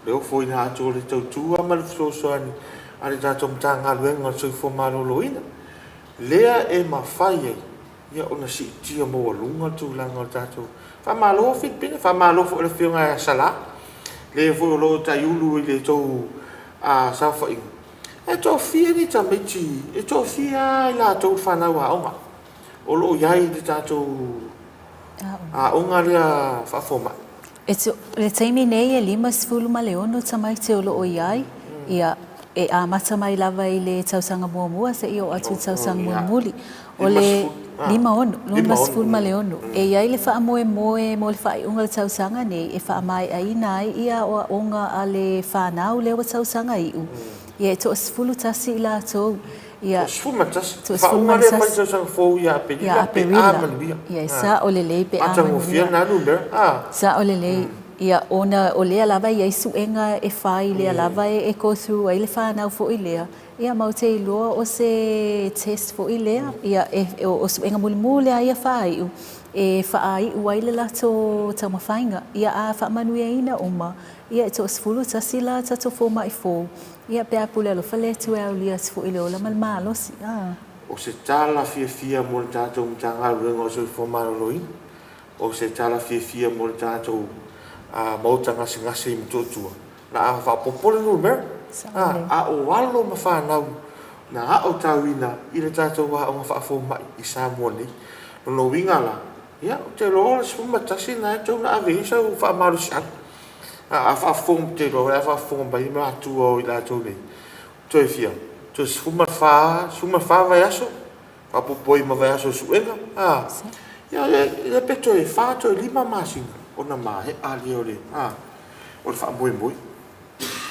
Le o foinga ato le tautua ma le sosoani. A le tātou mtanga luenga o soi fo maloloina. Lea e mawhai. Ia, ona si tia mo lunga tūlanga o tātou. Whamalo Filipina, whamalo fo le whiunga sala. Le fo lo taiulu i le tau sauwha inga. E tō fia ni tamiti, e tō fia i la tau whanau a onga. O lo iai le tātou a onga rea whafoma. Le teimi nei e 5 maleono tamai te o lo o iai. Ia e a mata mai lava i le tausanga mua se i o atu tausanga muli. O le 5 maleono. E iai le wha moe mo le wha unga le tausanga nei e wha mai ai nai ia o onga a le whanau le o tausanga iu. Ia e to sfulu tasi i la tau. Ia sfuma tasi. Wha unga le mai tausanga fōu ia a perila. Ia sa o le lei pe a manuia. Ata ngofia nanu mea. Sa o le lei. Ia ona o lea lava i eisu enga e whai lea lava e go through ai le whanau fo i lea. Ia mau te iloa o se test fo i lea. Ia o su enga muli muli a ia whai. e whaai uai le lato tamawhainga. Ia a whaamanuia ina uma, ia e to sfulu tasila tato fō mai fō. Ia pēa pule alo whale tu e au lia sifu ile ola malmalosi. O se tala fia mo le tātou mtanga ruenga o se whamaroloina. O se tala fia mo le tātou mauta ngasi i mtotua. Na a whapopole no mera. A o walo ma whanau. Na a o tauina i le tātou wa o whaafo mai i Samoa ni. No winga la. Ia, o te roa se matasi na e tau na avisa o whaamarusi anu. A whaafong te roa, a whaafong mai ma atua o i la tau nei. Toi fia. Toi suma wha vai aso. Whapopoi ma vai aso suenga. Ia, ia peto e wha toi lima masinga. Ona ma he ali o le. O le whaamoe moi.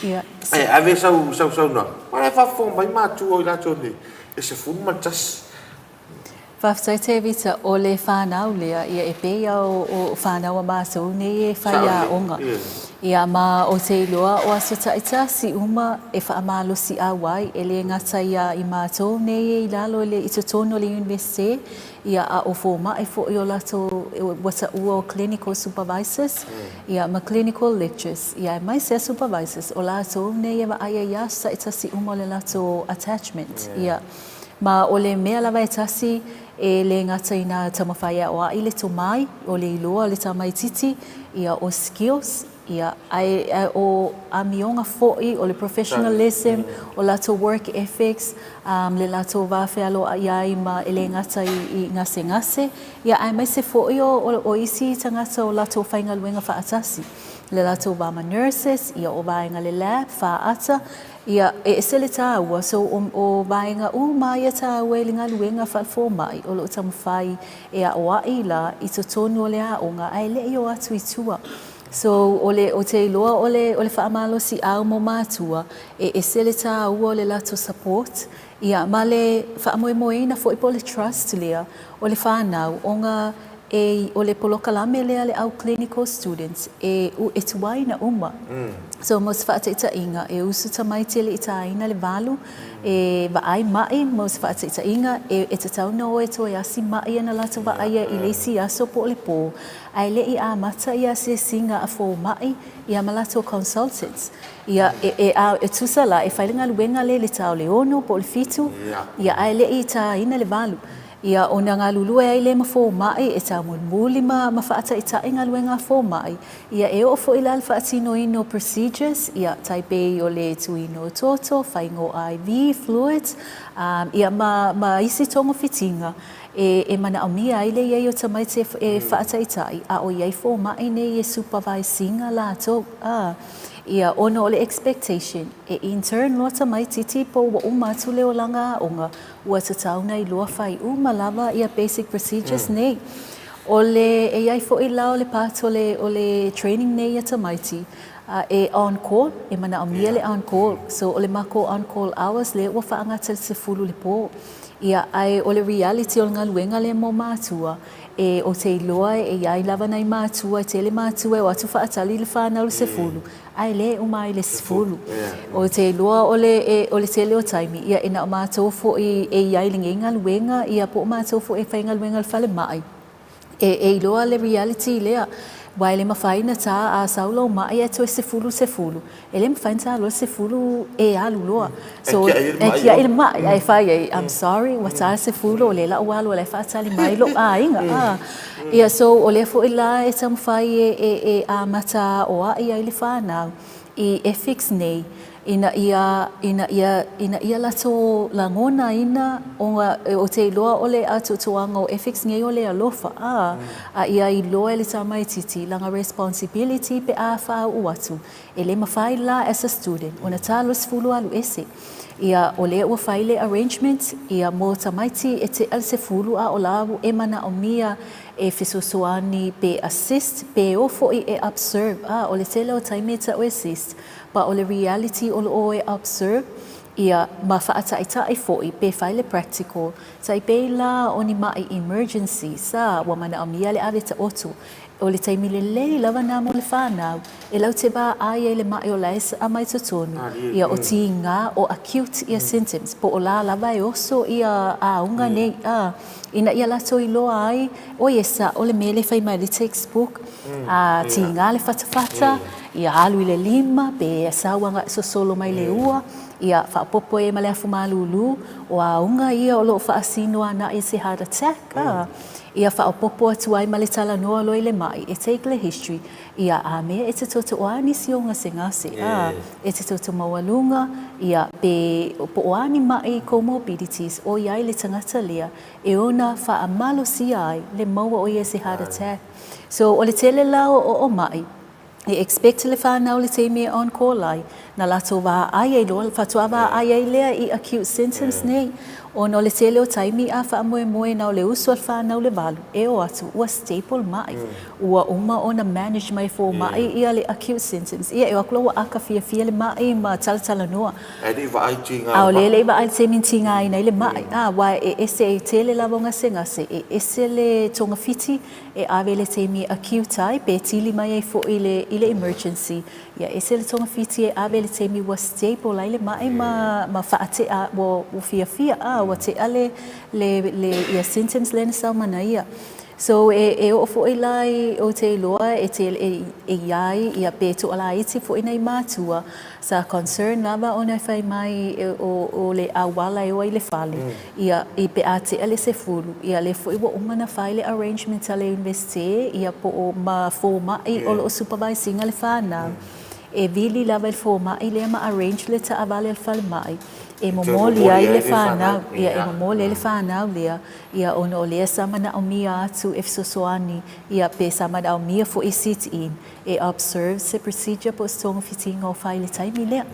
Ia. Ave sau na. Mara e whaafong mai ma atua o i la tau nei. E se funu matasi. Whaftai te vita o le whanau lea, ia e pēia o whanau a mātou nei e whai a onga. Ia ma o te iloa o aso taita si uma e whaamalosi a wai, e le ngata ia i mātou nei e i lalo le i totono le universite, ia a o fōma e fo i o lato wata ua o clinical supervisors, ia ma clinical lectures, ia e mai se supervisors o lato nei e wa aia ia taita si uma o le lato attachment, ia. Ma o le mea lawa e tasi e le ngata i nā tamawhaia o a i le tomai, o le iloa, o le tamai titi, ia o skills, ia o amionga fo'i, o le professionalism, o lato work ethics, le lato wawhialo ia i ma e le ngata i ngase, ia ai mai se fo'i o isi tangata o lato whaingaluenga whaatasi. Le lato wama nurses, ia o vaenga le lab, whaata, ia e sele tāua, so o vaenga maia tāua e linga luenga whalfo mai, o lo tamawhai e a oai la i to tonu o le aonga, ai le i o atu i tua. So o te iloa o le whaamalosi au mo mātua, e sele tāua o le lato support, ia ma le whaamoemoeina fo i po le trust lea, o le whanau, onga o le polokalame lea le au clinical students e tuaina uma. So mo se whaata inga e usu tamai tele i taina le valu e vaai mai mo se whaata inga e te tauna o e toi asi mai ana lata vaaya i leisi aso po le po. Ai le i a mata ia se singa a fo mai ia malato consultants. Ia e tusala e whailinga luenga le tau le ono po le fitu. Ia ai le i taina le valu. Ia o nga lulu e le mafo mai e ta muli ma whaata i tainga luenga fo mai. Ia e o fo ila whaatino ino procedures, ia taipe o le tuino toto, whaingo IV, fluids, ia ma isi tongo fitinga. E mana o mia ai le iei o tamai te whaata i tai, a o iei fo mai ne e supervisinga la to. Ia ono o le expectation, e intern loa tamai titi po wa umatu leo langa onga, ua tatauna i loa whai lava ia basic procedures nei. O le e iai fo i la o le pato o le training nei ia tamaiti, e on call, e mana o mia le on call, so o le mako on call hours le ua whaangata se fulu le po. Ia ai o le reality o ngā luenga le mo mātua, e o te iloa e iai lava nei mātua, te le mātua e o atu whaatali le whanau le se fulu. Ai le umai le se fulu. O te iloa o le tele o taimi, ia ina o mātua fo e iai linge ngā luenga, ia po mātua fo e whainga luenga le whale mai. E iloa le reality lea, wai le mawhaina tā a saulo mai e to se fulu. E le mawhaina tā lo se fulu e alu loa. So, e kia il mai, ai whai, I'm sorry, wa tā se fulu, o le la ualu, o le whaatali mai lo inga. Ia so, o le fo ila e tam whai e a mata o a ia i le whanau, i ethics nei, ina ia lato langona ina o te iloa o le atu tuanga o ethics ngai o le alofa a ia i loa le tamai titi langa responsibility pe a whau uatu e le mawhai la as a student o na talo sifulu alu ese ia o le ua whaile arrangement ia mo tamaiti e te al sifulu a o lawu e mana o mia e fisosoani pe assist pe ofo i e observe o le tele o taimeta o assist pa o le reality o lo e observe ia ma whaata i fo'i pe whaile practical tai pe la o ni mai emergency sa wa mana o mia le ave ta otu o le taimi lelei lava nā mo le whānau, e lau te wā ai e le mai o laisa a mai totonu, ia o ti ngā o acute ia symptoms, po o la lava e oso ia a unga nei, ina ia lato I loa ai, o iesa o le mele whai mai le textbook, ti ngā le whatawhata, ia alu I le lima, pe e sauanga so solo mai le ua, ia whaapopo e Maleifua Mai July, o a unga ia o loo whaasino ana I se heart attack, ia whaapopo atu ai ma le tala noa loi le mai, e take le history, ia a mea e te toto oani si o ngase ngase, e te toto maualunga, ia pe po oani mai comorbidities, o iai le tangata lea, e ona whaamalo si ai, le maua o ia se heart attack. So o le tele lao o mai, e expect le whanau le teimi on call ai, na lato wā ai ei loa, whatua wā ai ei lea I acute symptoms nei, o no le tele o taimi a wha moe moe nau le usu al whanau le walu, e o atu, ua staple mai, ua uma o na manage mai fo mai ia le acute symptoms, ia e wakula ua aka fia le mai ma tala noa. E li wa ai tinga. Au le wa ai te min tinga ai nei le mai, wa e ese e tele la vonga ngase, e ese le tonga fiti, e ave le teimi acute ai, pe tili mai e fo I le emergency, ia ese le tonga fiti e ave le teimi wa staple ai le mai ma whaate a wo fia, wa te ale le ia symptoms le na sau mana ia. So e o fo I lai o te loa e te e iai ia pe to ala iti fo I nei mātua sa concern lava o nei whai mai o le awala e o I le whale ia I pe a te ale se furu ia le fo I wa umana whai le arrangement a le universite ia po o ma fo mai o lo supervising le whanau e vili lava il fo mai le ma arrange le ta avale al whale mai e momoli ai le whanau, ia e momoli ai le whanau lea, ia ono o lea samana o mia atu e fisosoani, ia pe samana o mia fo I sit in, e observe se procedure po stonga fitinga o whai le taimi lea.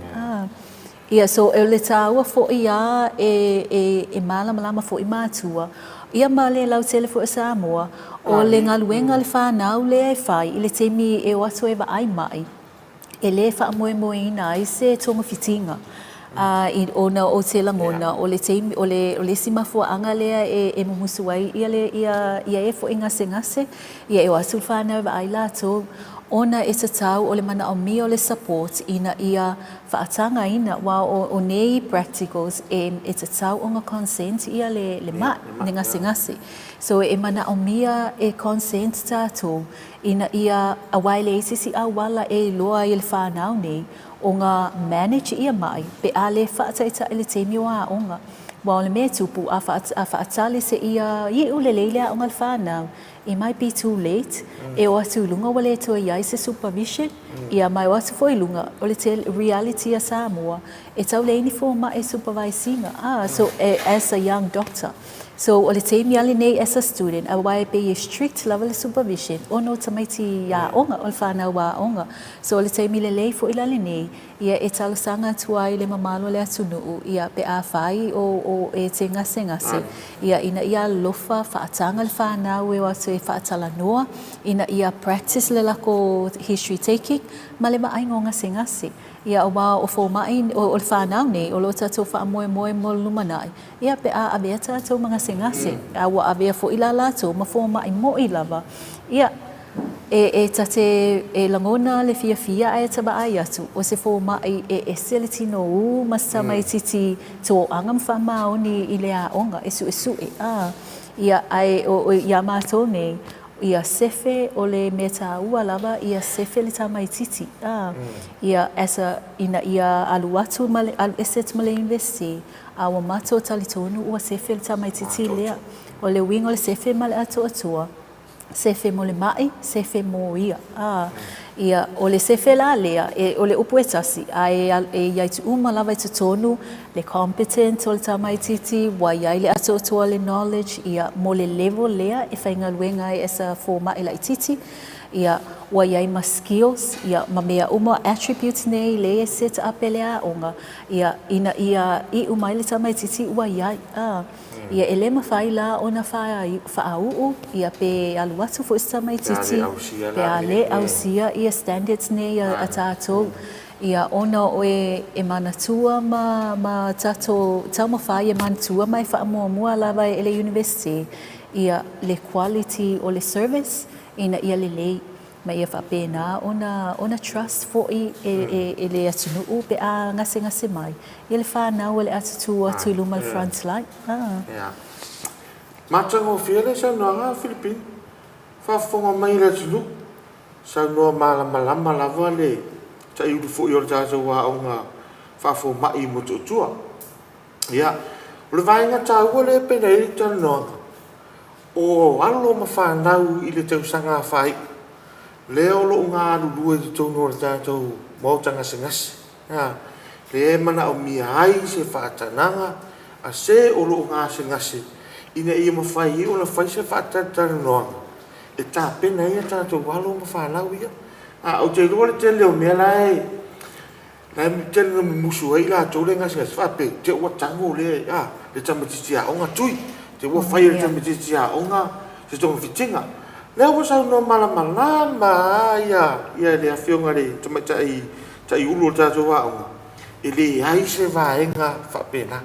Ia so e le taua fo ia e malama fo I mātua, ia ma le lau tele fo Samoa, o le ngaluenga le whanau lea e whai, I le teimi e o atu e wa ai mai, e le wha moe moe ina ai se tonga fitinga. I ona o te langona o le teimi o le simafua anga lea e mumusu ai ia e fo ngase ia e o asul whanau wa ai lato ona e te tau o le mana o mi o le support ina ia whaatanga ina wa o nei practicals e te tau o ngā consent ia le ma ne ngase so e mana o mia e consent tātou ina ia awai le sisi a wala e loa I le whanau nei o ngā manage ia mai, pe a le whaataita ele teimi o a onga. Wa o le mea tupu a whaatale se ia I ule leilea o ngā whanau. It might be too late. E o atu lunga wale toa iai se supervision. Ia mai o atu fo I lunga o le te reality a Samoa. E tau leini fo ma e supervisinga. So as a young doctor. So o le teimi ali nei as a student, a wai be strict level of supervision, o no tamaiti ia onga, o le whanau wa onga. So o le teimi le lei fo ilale nei, ia e talasanga tuai le mamalo le atunuu, ia pe a whai o e te ngase. Ia ina ia lofa whaatanga le whanau e watu e whaatala noa, ina ia practice le lako history taking, ma le maai ngase. Ia o wā o fō mai o le whanau nei, o lo tātou wha moe mo lumanai. Ia pe a avea tātou mga ngase. A wa avea fo ila lātou, ma fō mai mo I lava. Ia, e tate e langona le fia e taba ai atu. O se fō mai e sele tino u, masa mai titi tō angam wha maoni I le a onga, e su e. Ia ai o ia mātou nei, ia sefe o le meta ua lava ia sefe le tamai titi ia esa ina ia aluatu male eset male investi a wa mato talitonu ua sefe le tamai titi lea o le wingo le sefe male atua sefe mo le mai sefe mo ia ia o le sefe la lea o le upu e tasi e iai tu uma lava I te tonu le competent o le tamai titi wa iai le atua le knowledge ia mo le level lea e whainga luenga e esa forma e lai titi ia wa iai ma skills ia ma mea uma attributes nei le e set up e lea onga ia ina ia I umai le tamai titi wa iai ia ele mawhai la ona whaau ia pe aluatu fo ista mai titi pe ale ausia ia standards nei a tātou ia ona o e manatua ma tātou tau mawhai e manatua mai wha mua lava e le university ia le quality o le service ina ia lelei ma ia whapena ona trust fo i le atunu pe a ngase mai. Ia le whanau le atutua tu luma le front line. Matango fiele sa noanga Philippine. Whafonga mai le atunu. Sa noa malama lava le ta iudu fo i o tato wa o ngā whafo mai mo tutua. Ia, le vainga tāua le pena i tana noanga. O alo ma whanau i le tausanga whai. Leo lo ngā lulua i tono o tātou mautanga se ngasi. Le e mana o mia ai se whātananga a se o lo ngā se ngasi. Ina ia ma whai i o na whai se whātatana noanga. E tā pena ia tātou alo ma whanau ia. O te rua le te leo mea lai. Lai mi tēnā musu ai la tō le ngasi ngasi whape. Te ua tango le le tamatiti a onga tui. Te ua whai le tamatiti a onga se tonga fitinga. Leo wa sau no malama ia le afionga le tai ulu o tātou wa onga. E le ai se vaenga whapena.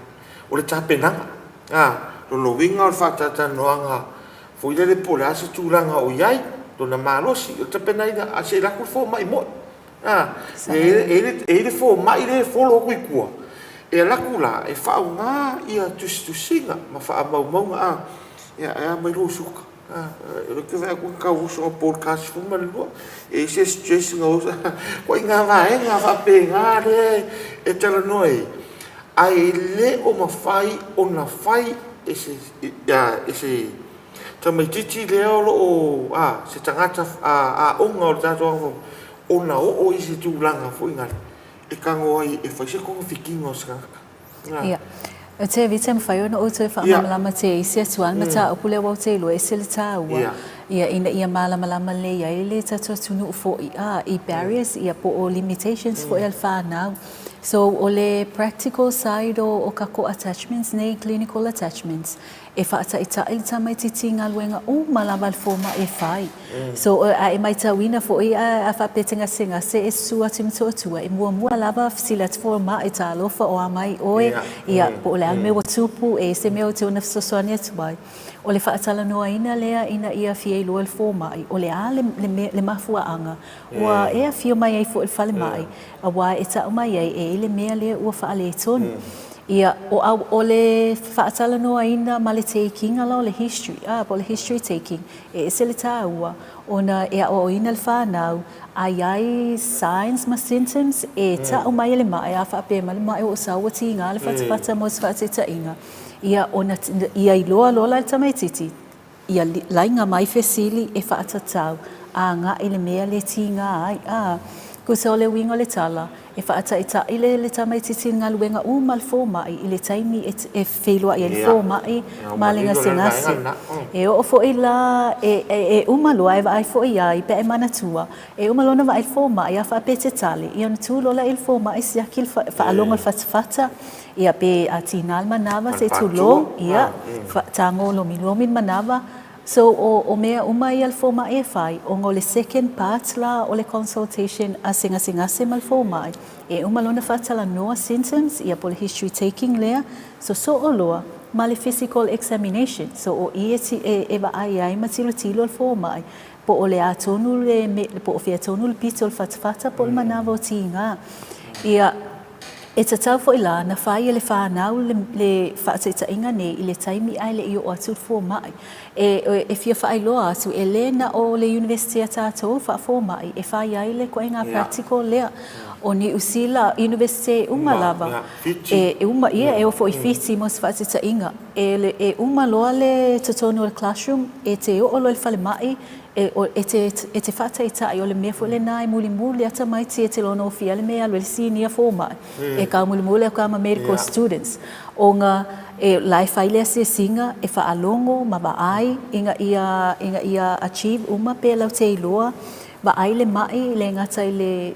O le tāpenanga. Lo winga o le whatata noanga. Fo ile le pole ase tūranga o iai. Dona malosi, o tāpena ina a se laku fo mai mo. E le fo mai le fo lo kui kua. E laku la, e whao ngā ia tusinga. Ma wha mau maunga ia mai lo suka. E ke vea kua kau uso a podcast fuma le lua. E se stress ngā usa. Kwa i ngā vaenga whape ngā le e tala noi. Ai le o ma whai o na whai e se tamaititi leo lo o se tangata a onga o tātou o na o i se tūlanga fo ingari. E kango ai e whaise konga whikinga o sakaka. Ia. O te vita mwhai ona o te whaamalama te isi atuan ma tā opule wau te lua e se le tā ua. Ia ina ia malamalama le ia le tatua tunu o fo i barriers ia po o limitations fo i al whanau. So o le practical side o kako attachments nei clinical attachments. E whaata i ta ili tamai titi ngā luenga o malama al fōma e whai. So e mai ta wina fo i a whapetenga singa se e sua timto atua e mua lava sila te fōma e ta alofa o amai oe ia po le alme wa tupu e se meo te una fisosoani atuai. O le whaatala noa ina lea ina ia fia i loa le fōma o le a le mafua anga. Ua e a fio mai ai fo il whale mai. A wā e ta o mai ai e le mea lea ua whaale e tonu. Ia o le whaatala noa ina ma le taking ala o le history. Po le history taking. E se le tā ua. Ona e o ina le whanau. Ai signs ma symptoms e ta o mai le mai a whape ma le mai o saua ti ngā le whatawhata mo se whaateta inga. Ia i loa le tamaititi. Ia lainga mai fesili e whaatatau. A ngā i le mea le ti ngā ai. Kusa o le wingo le tala. E whaata i ta ile le tamaititi ngā luenga mal fōmai i le taimi e whelua i le fōmai ma le ngase ngase. E o fo i la e umalua e vai fo i ai pe e manatua. E umalona vai fōmai a whapete tali. I ona tūlola i le fōmai si aki whaalonga le whatawhata. Ia pe a tīnal manawa se tūlo. Ia tango lomin manawa. So o mea umai al fōma e whai, o ngō le second part la o le consultation a singa mal fōma e umalona whatala noa symptoms ia po le history taking lea, so o loa ma le physical examination, so o i e wa ai matilo al fōma po o le a tonu po o fia tonu le pito le whatawhata po le manawa o tīnga. Ia e ta tau fo i la, na whai e le whanau le whaataita inga ne i le taimi ai le i o atu fōmai. E fia whai loa atu e le na o le university a tātou wha fōmai e whai ai le koe ngā practical lea. O ni usila university umalava. E o fo i fiti mo se whaataita inga. E umaloa le tatonu le classroom e te o lo le whale mai e te whataita i o le mea fo le nai muli ata mai e te lono fia le mea le senior fōmai. E ka muli o ka medical students. O ngā lai whailea se singa e whaalongo ma ai inga ia achieve uma pe lau te iloa ba ai le mai le ngata i le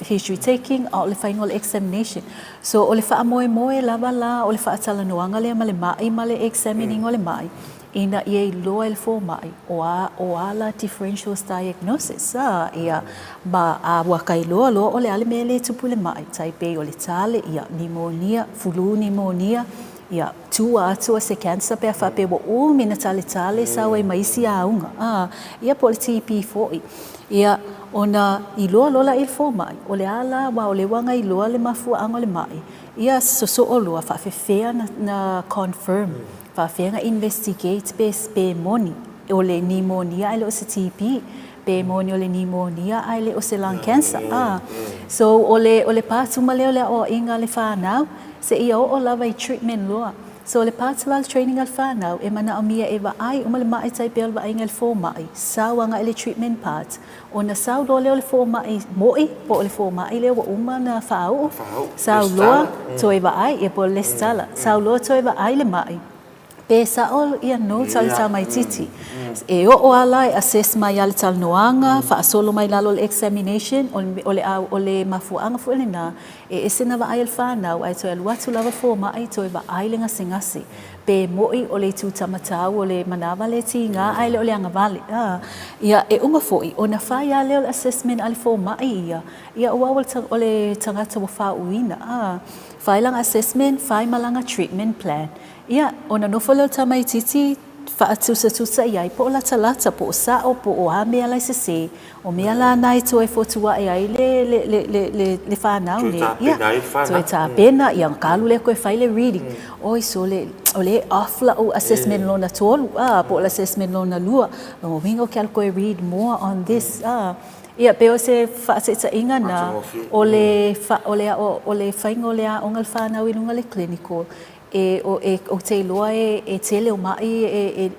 history taking o le final examination. So o le whaamoe lava la o le whaatala noanga le ma le mai ma le examining o le mai. Ina ia i loa il fōmai o ala differential diagnosis. Ia ba a waka i loa o le ale mea le tupu le mai. Tai pe o le tale ia pneumonia, flu pneumonia, ia tua atua se cancer pe fa pe o mina tale sa we maisi aunga ia po TP foi ia ona i loa il fo mai o le ala wa o le wanga i loa le mafu anga le mai ia so o loa fa fea na confirm fa fea nga investigate pe moni o le pneumonia ile o se TP pe moni o le pneumonia ile o se lung cancer so o le patu male o le o inga le fa now se ia o lava i treatment loa so le pastoral training al whanau e mana o mia e wa ai o le mai tai pe wa inga le fo mai sawanga ele treatment part o na sau do le fo mai moi po le fo mai le wa uma na fao sau loa to e wa ai e po le stala sau loa to e wa ai le mai pe sa ol ia no tal mai titi e o ala assess mai al tal noanga fa solo mai lalo examination o le mafuanga fu le na e sena va ai al fa now ai to el watu lava fo mai to e va ai lenga singasi pe moi o le tu tamata o le manava le tinga ai le anga vale ia e uma foi ona fa ia le assessment al fo mai ia o le tangata wa fa uina fa lang assessment fa malanga treatment plan ia ona no follow tamai titi fa atusa ia po la talata po sa o po o ame ala se o me ala nai to e fotua ai le fa now le ia so eta pena ia kalu le ko fai le reading oi so le offla o assessment lona tolu po la assessment lona lua no wingo kel ko read more on this ia pe o se fa se inga na o le faingo le ongal fa na winunga le clinical o te loa e tele o mai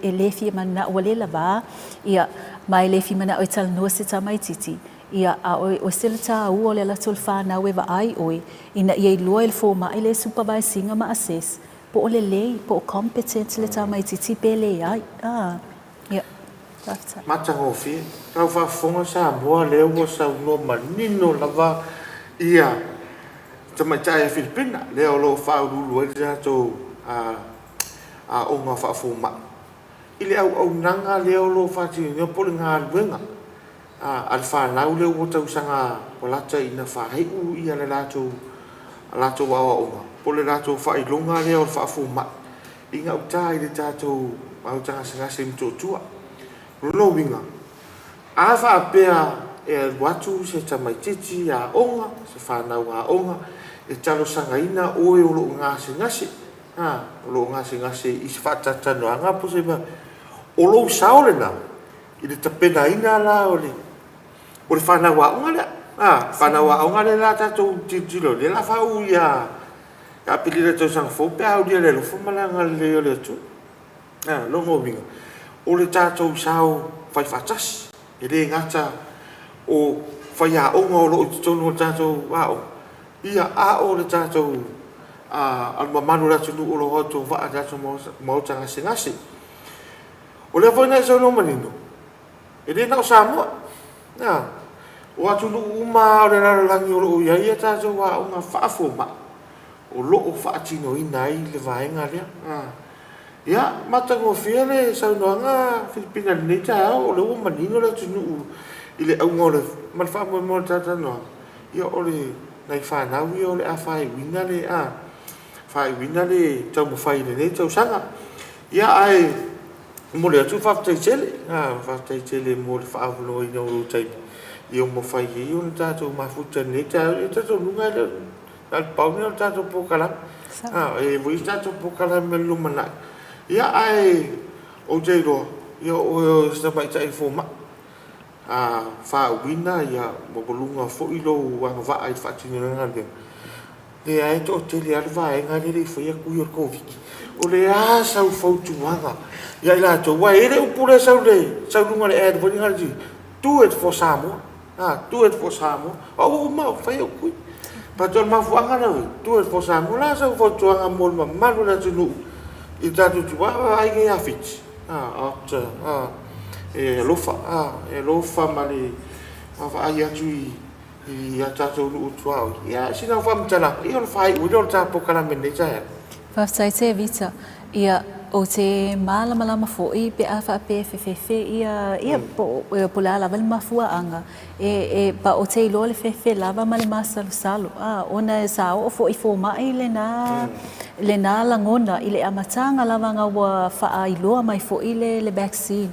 e lefi mana o le lava ia mai lefi mana o tal no se tamai titi ia o sele ta o le la tol fa na we va ai oi ina ia loa el fo mai le supervising ma assess po le lei po competence le tamai titi pele ai ia mata ho fi ka fa fonga sa boa le o sa no manino lava ia tama tai Filipina le o lo fa ulu e ja to o ma fa fo ma ile au nanga le o lo fa ti no po nga wenga al fa na le o tau sanga pola tai na fa hai u ia le la to wa o po le la to fa i longa le o fa fo ma inga u tai le ta to au tanga sanga sim to tua lo winga a fa pe e watu se tama titi a onga se fa na wa onga e talo sangaina o e lo ngasi lo ngasi i se fata tano anga po se ba o lo saole na i te tapena ina la o le fana wa onga fana wa onga le la tato titilo le la fa u ya ka pili le to sang fo pe au dia le lo fo malanga le tu lo mo binga o le tato sao fai fatas e le ngata o fai a onga o lo tonu tato wa ia o le tatou al mamanu la tunu o lo hoto va a tatou mo tanga singasi o le foi na so no manino e le na samo o atu lu uma o le la langi o lo ia tatou wa unha fa foma o lo fa tino inai le vaenga le ia matango fiele sa no nga Filipina ni ta o le manino la tunu ile au ngole man fa mo tata no ia o le nai fa na wi o le a fai wina le tau mo fai le tau sanga ia ai mo le tu fa tai chele mo le fa lo i no tai io mo fai io ta tu ma fu tene ta tu lunga le al pau no ta tu pokala e voi ta tu pokala me lu mana ia ai o je ro io o sta mai tai fo ma fa wina ia mo bolunga fo i lo wa va ai fa tini nga de le ai to te le alva e nga le fo ia ku yo covid o le a sa fo tu wanga ia la to wa ere u pure sa lunga le e vo nga ji do it for samo o ma fa yo ku pa to ma fu anga na do it for samo la sa fo tu anga mo ma lu na tu i ta tu wa ai ga fit e lofa mali fa ai atu i atato lu tuau ia sina fa mtana ia fai u do ta pokala mene ta fa sai te vita ia o te malama fo i pe afa pe fe ia po la lava mafua anga e pa o te lo le fe lava mali masalo salo ona sa o fo i fo mai le na le nā langona i le amatanga lava ngā ua whaailoa mai fo i le vaccine.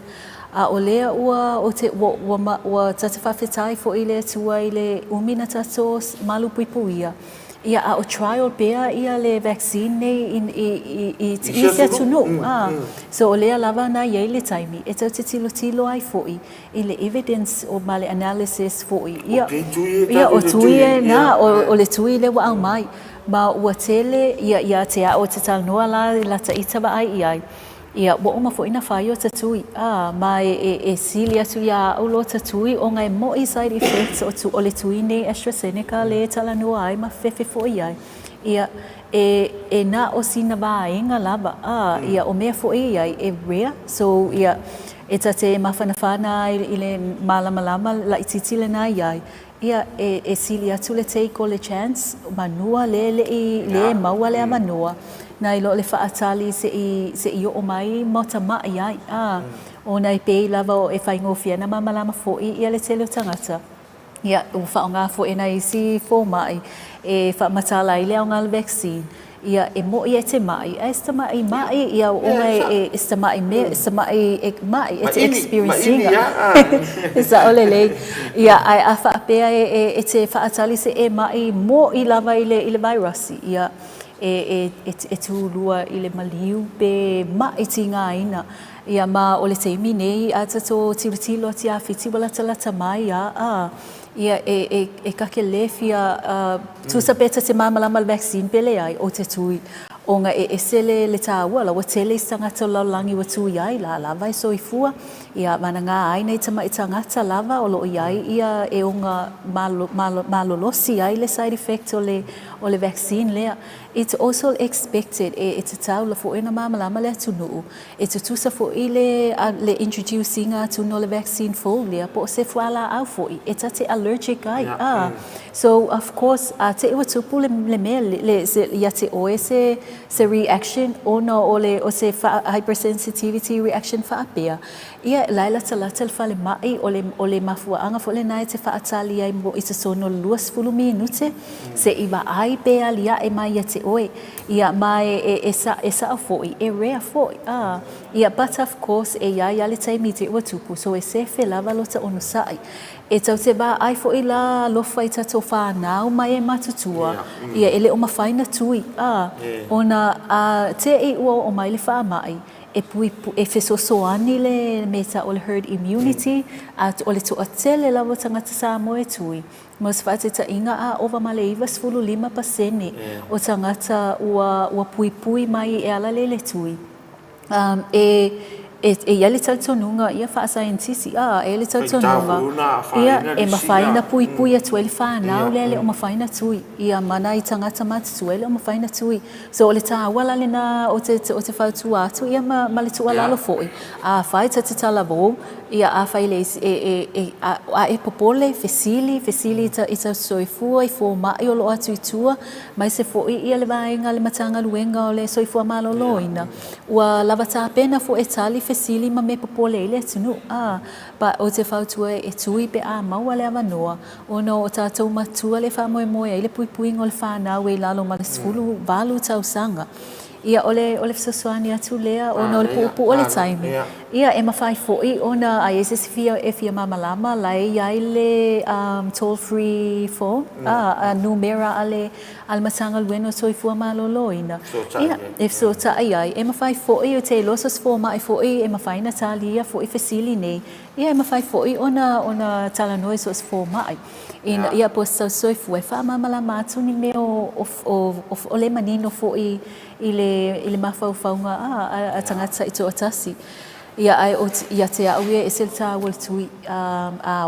A o lea ua o te ua tata whawhetai fo i le tua i le umina tato malu puipuia. Ia a o trial pea ia le vaccine nei i te isia tunu. So o lea lava na iei le taimi. E tau te tilo ai foi i le evidence o ma le analysis foi. Ia o tui e nā o le tui le wa au mai. Ma ua tele ia te a o te talanoa la ta itawa ai iai. Ia wa uma foi na whai o tatui. Ma e sili atu ia au lo tatui o ngai moi side effects o le tui nei AstraZeneca le talanoa ai ma fefe foi ai. Ia e na o sina vaenga lava. Ia o mea foi ai e rare. So ia e tate mawhanawhana i le malama la ititile na iai. Ia e sili atu le take o le chance manua le maua le manua. Na ilo le whaatali se i o mai mota mai ai. O nei pei lava o e whaingofia na mamalama foi ia le tele o tangata. Ia o whaonga foi na isi fo mai e whaamatala i lea o ngā vaccine. Ia e mo i te mai. E sta mai ia o ngai e sta mai e te experiencing. Isa ole lei. Ia ai a whaapea e te whaatali se e mai mo i lava i le virus. Ia e tūlua i le maliu pe maiti ngā ina. Ia ma o le teimi nei a tato tilo ti a whiti wala talata mai ia e kake lefia tusa peta te mamalama vaccine pele ai o te tui. O nga e sele le tāua la wa tele i tangata laulangi wa tui ai la lava i soifua. Ia mana ngā ai nei tama i tangata lava o lo iai ia e o nga malolosi ai le side effect o le vaccine lea. It's also expected e te tau la fo ena mamalama le tunu. E te tusa fo i le introducing a tunu le vaccine fo lea po se fuala au fo i. E tate allergic ai. So of course te iwa tupu le mea ia te oe se reaction o se hypersensitivity reaction whaapea. Ia laila talata le whale mai o le mafuaanga fo le nai te whaatali ai mo i te sono 20 minute se iwa ai pea lia e mai ia te oe. Ia mai e sa foi, e rea foi. Ia but of course e ia le taimi te iwa tupu so e se fe lava lota ono sai. E tau te wā ai fo i la lofa i tato whānau mai e matutua. Ia ele o mawhaina tui. Ona te e ua o mai le wha mai. E whesosoani le meta o le herd immunity. O le toa tele lawa tangata sa mo e tui. Mas whaate ta inga a ova Maleifua 5% o tangata ua pui mai e ala le tui. E iali tautonunga, ia wha-scientisi, e le tautonunga. Ia e mawhaina pui a tuele whanau lele o mawhaina tui. Ia mana i tangata matu tuele o mawhaina tui. So o le tāwala le na o te whautu atu, ia ma le tua lalo foi. A whai te tala vau, ia a whai le a e popole, fesili i tau soifua, i fō mai o lo atu i tua, mai se foi ia le vaenga le matanga luenga o le soifua malo loina. Ua lava tā pena fo e tali fesili ma me popole ile tunu. Pa o te whautua e tui pe a maua le avanoa. Ono o tātou matua le wha moe ile pui ngol whanau e lalo ma le sfulu valu tau sanga. Ia ole fsoswani atu lea ona ole pupu ole taimi. Ia e mawhai foi ona a eses fia mamalama lai iai le toll free phone. A numera ale matanga lueno soifua maloloina. Ia e so ta ai e mawhai foi o te losos forma e foi e mawhai na talia foi fesili nei. Ia e mawhai foi ona talanoe sos forma ai. Ia po soifua e wha mamalama atu ni me o le manino foi i le mawhauwhaunga a tangata i tō atasi. Ia te au e sel tā wal tui.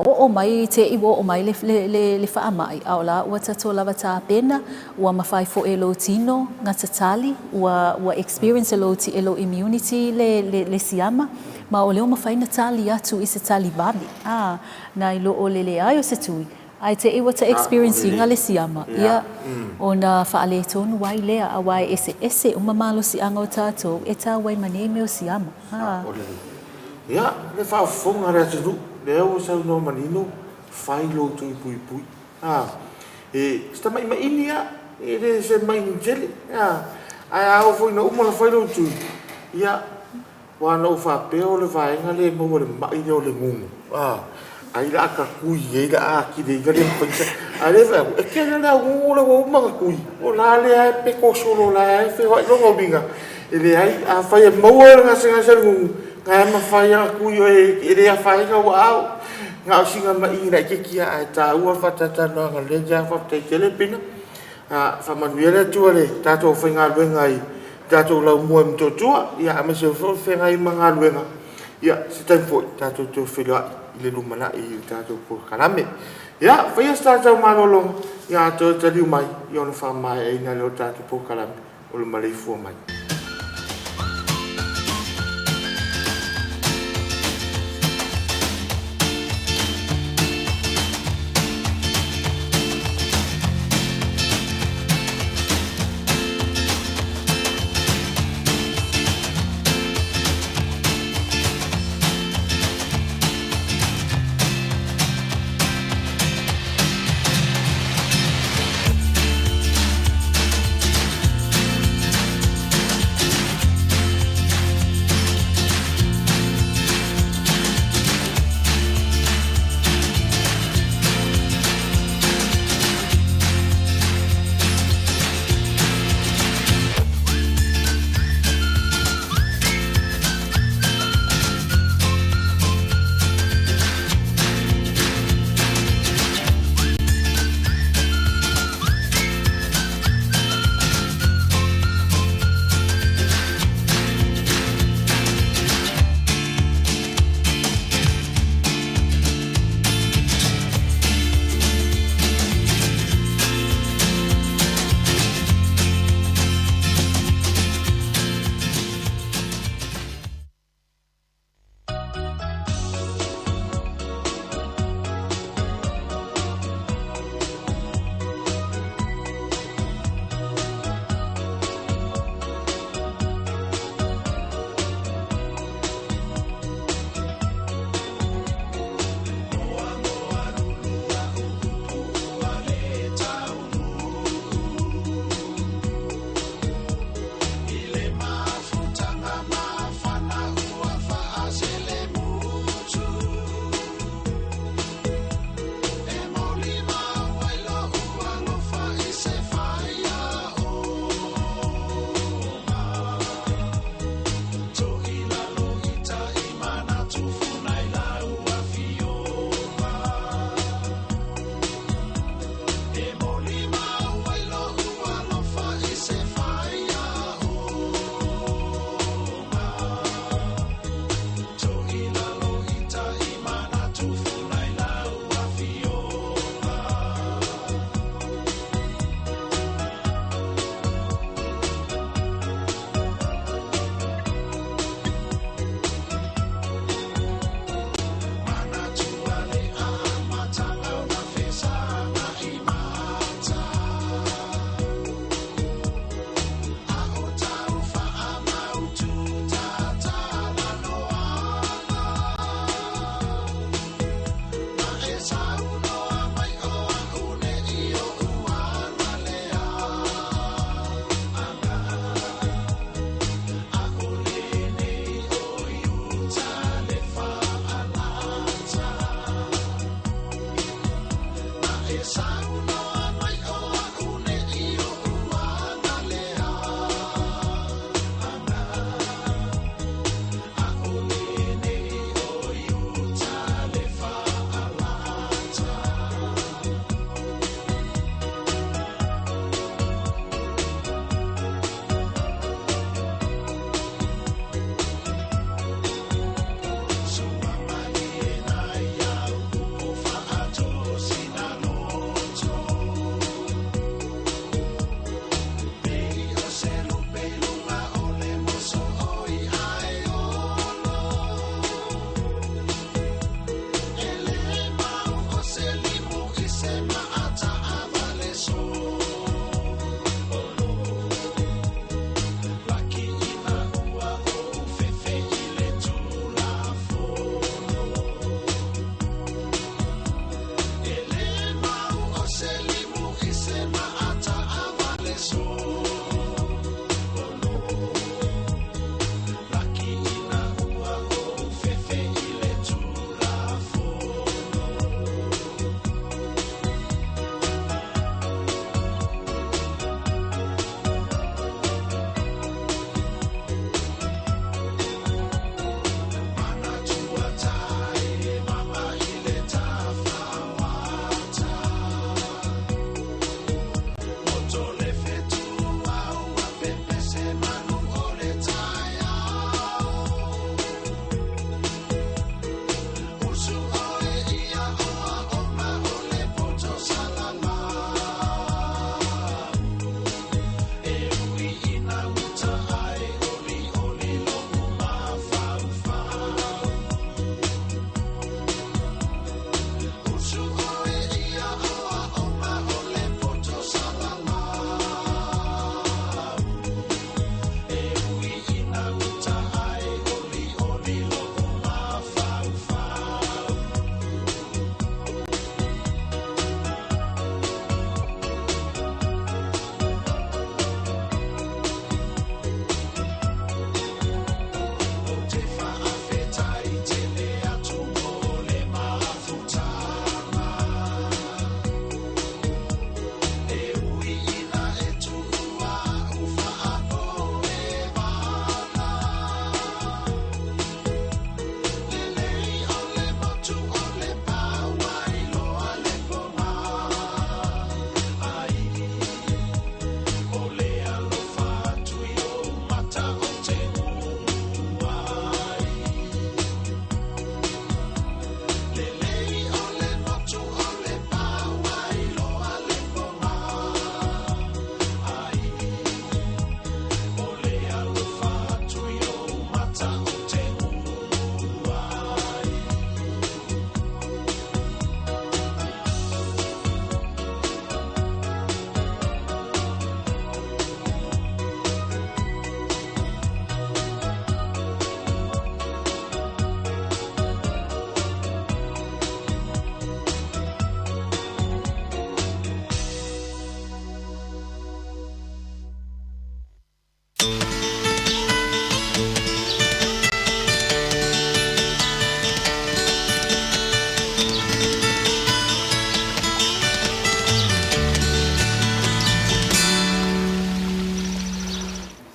O mai te i o mai le wha mai. A o la ua tato lava tā pena, ua mawhai fo e lo tino ngata tali, ua experience e lo immunity le siama. Ma o leo mawhai na tali atu i se tali vami. Na i lo o le ai o se tui. Ai te iwa ta experiencing ale siama. Ia ona whaale tonu wai lea a wai ese umamalo si anga o tātou e tā wai maneme o siama. Ia, le whaafonga rea tunu, lea o sau no manino, whai lo tui pui. E sta mai ini ia, e le se mai njeli. ai au foi no uma foi no tu ia wa no fa pe o le vai nga le mo le mai o le ngungu ai la ka kui e la ki de ga le pensa ale va e ke la ngungu le o ma kui o la le ai pe ko solo la e fe wa lo ngo binga e le ai a fa e mo nga se ngungu nga ma fa ya kui e le a fa ga wa nga singa mai na ke kia ai ta ua fa ta no nga le ja fa te tele pina fa manuela tu le ta to fa nga le ngai ta to la mo mto tu ya ma se fo fa ngai manga le nga ya se tempo ta to fe la le lumana i ta to por kalame ya fa ya sta ta ma lo ya to ta di mai yo no fa mai ai na lo ta to por kalame o le Maleifua Mai.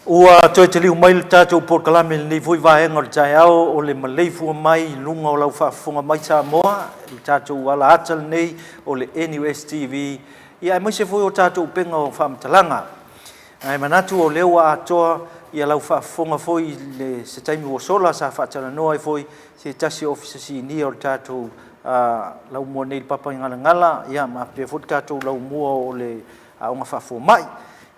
Ua toi te liu mai le tātou Port-Kalame nei voi vaenga o le tai au o le Maleifua Mai lunga o lau whaafonga mai Samoa, le tātou ala atal nei o le NUS TV. Ia mai se foi o tātou penga o whaamtalanga. Ai manatu o leo a atoa ia lau whaafonga foi le se taimi o sola sa whaatala noa foi se tasi ofisa si ni o le tātou lau mua nei papa ngala ngala ia ma pe fot tātou lau mua o le aonga whaafonga mai.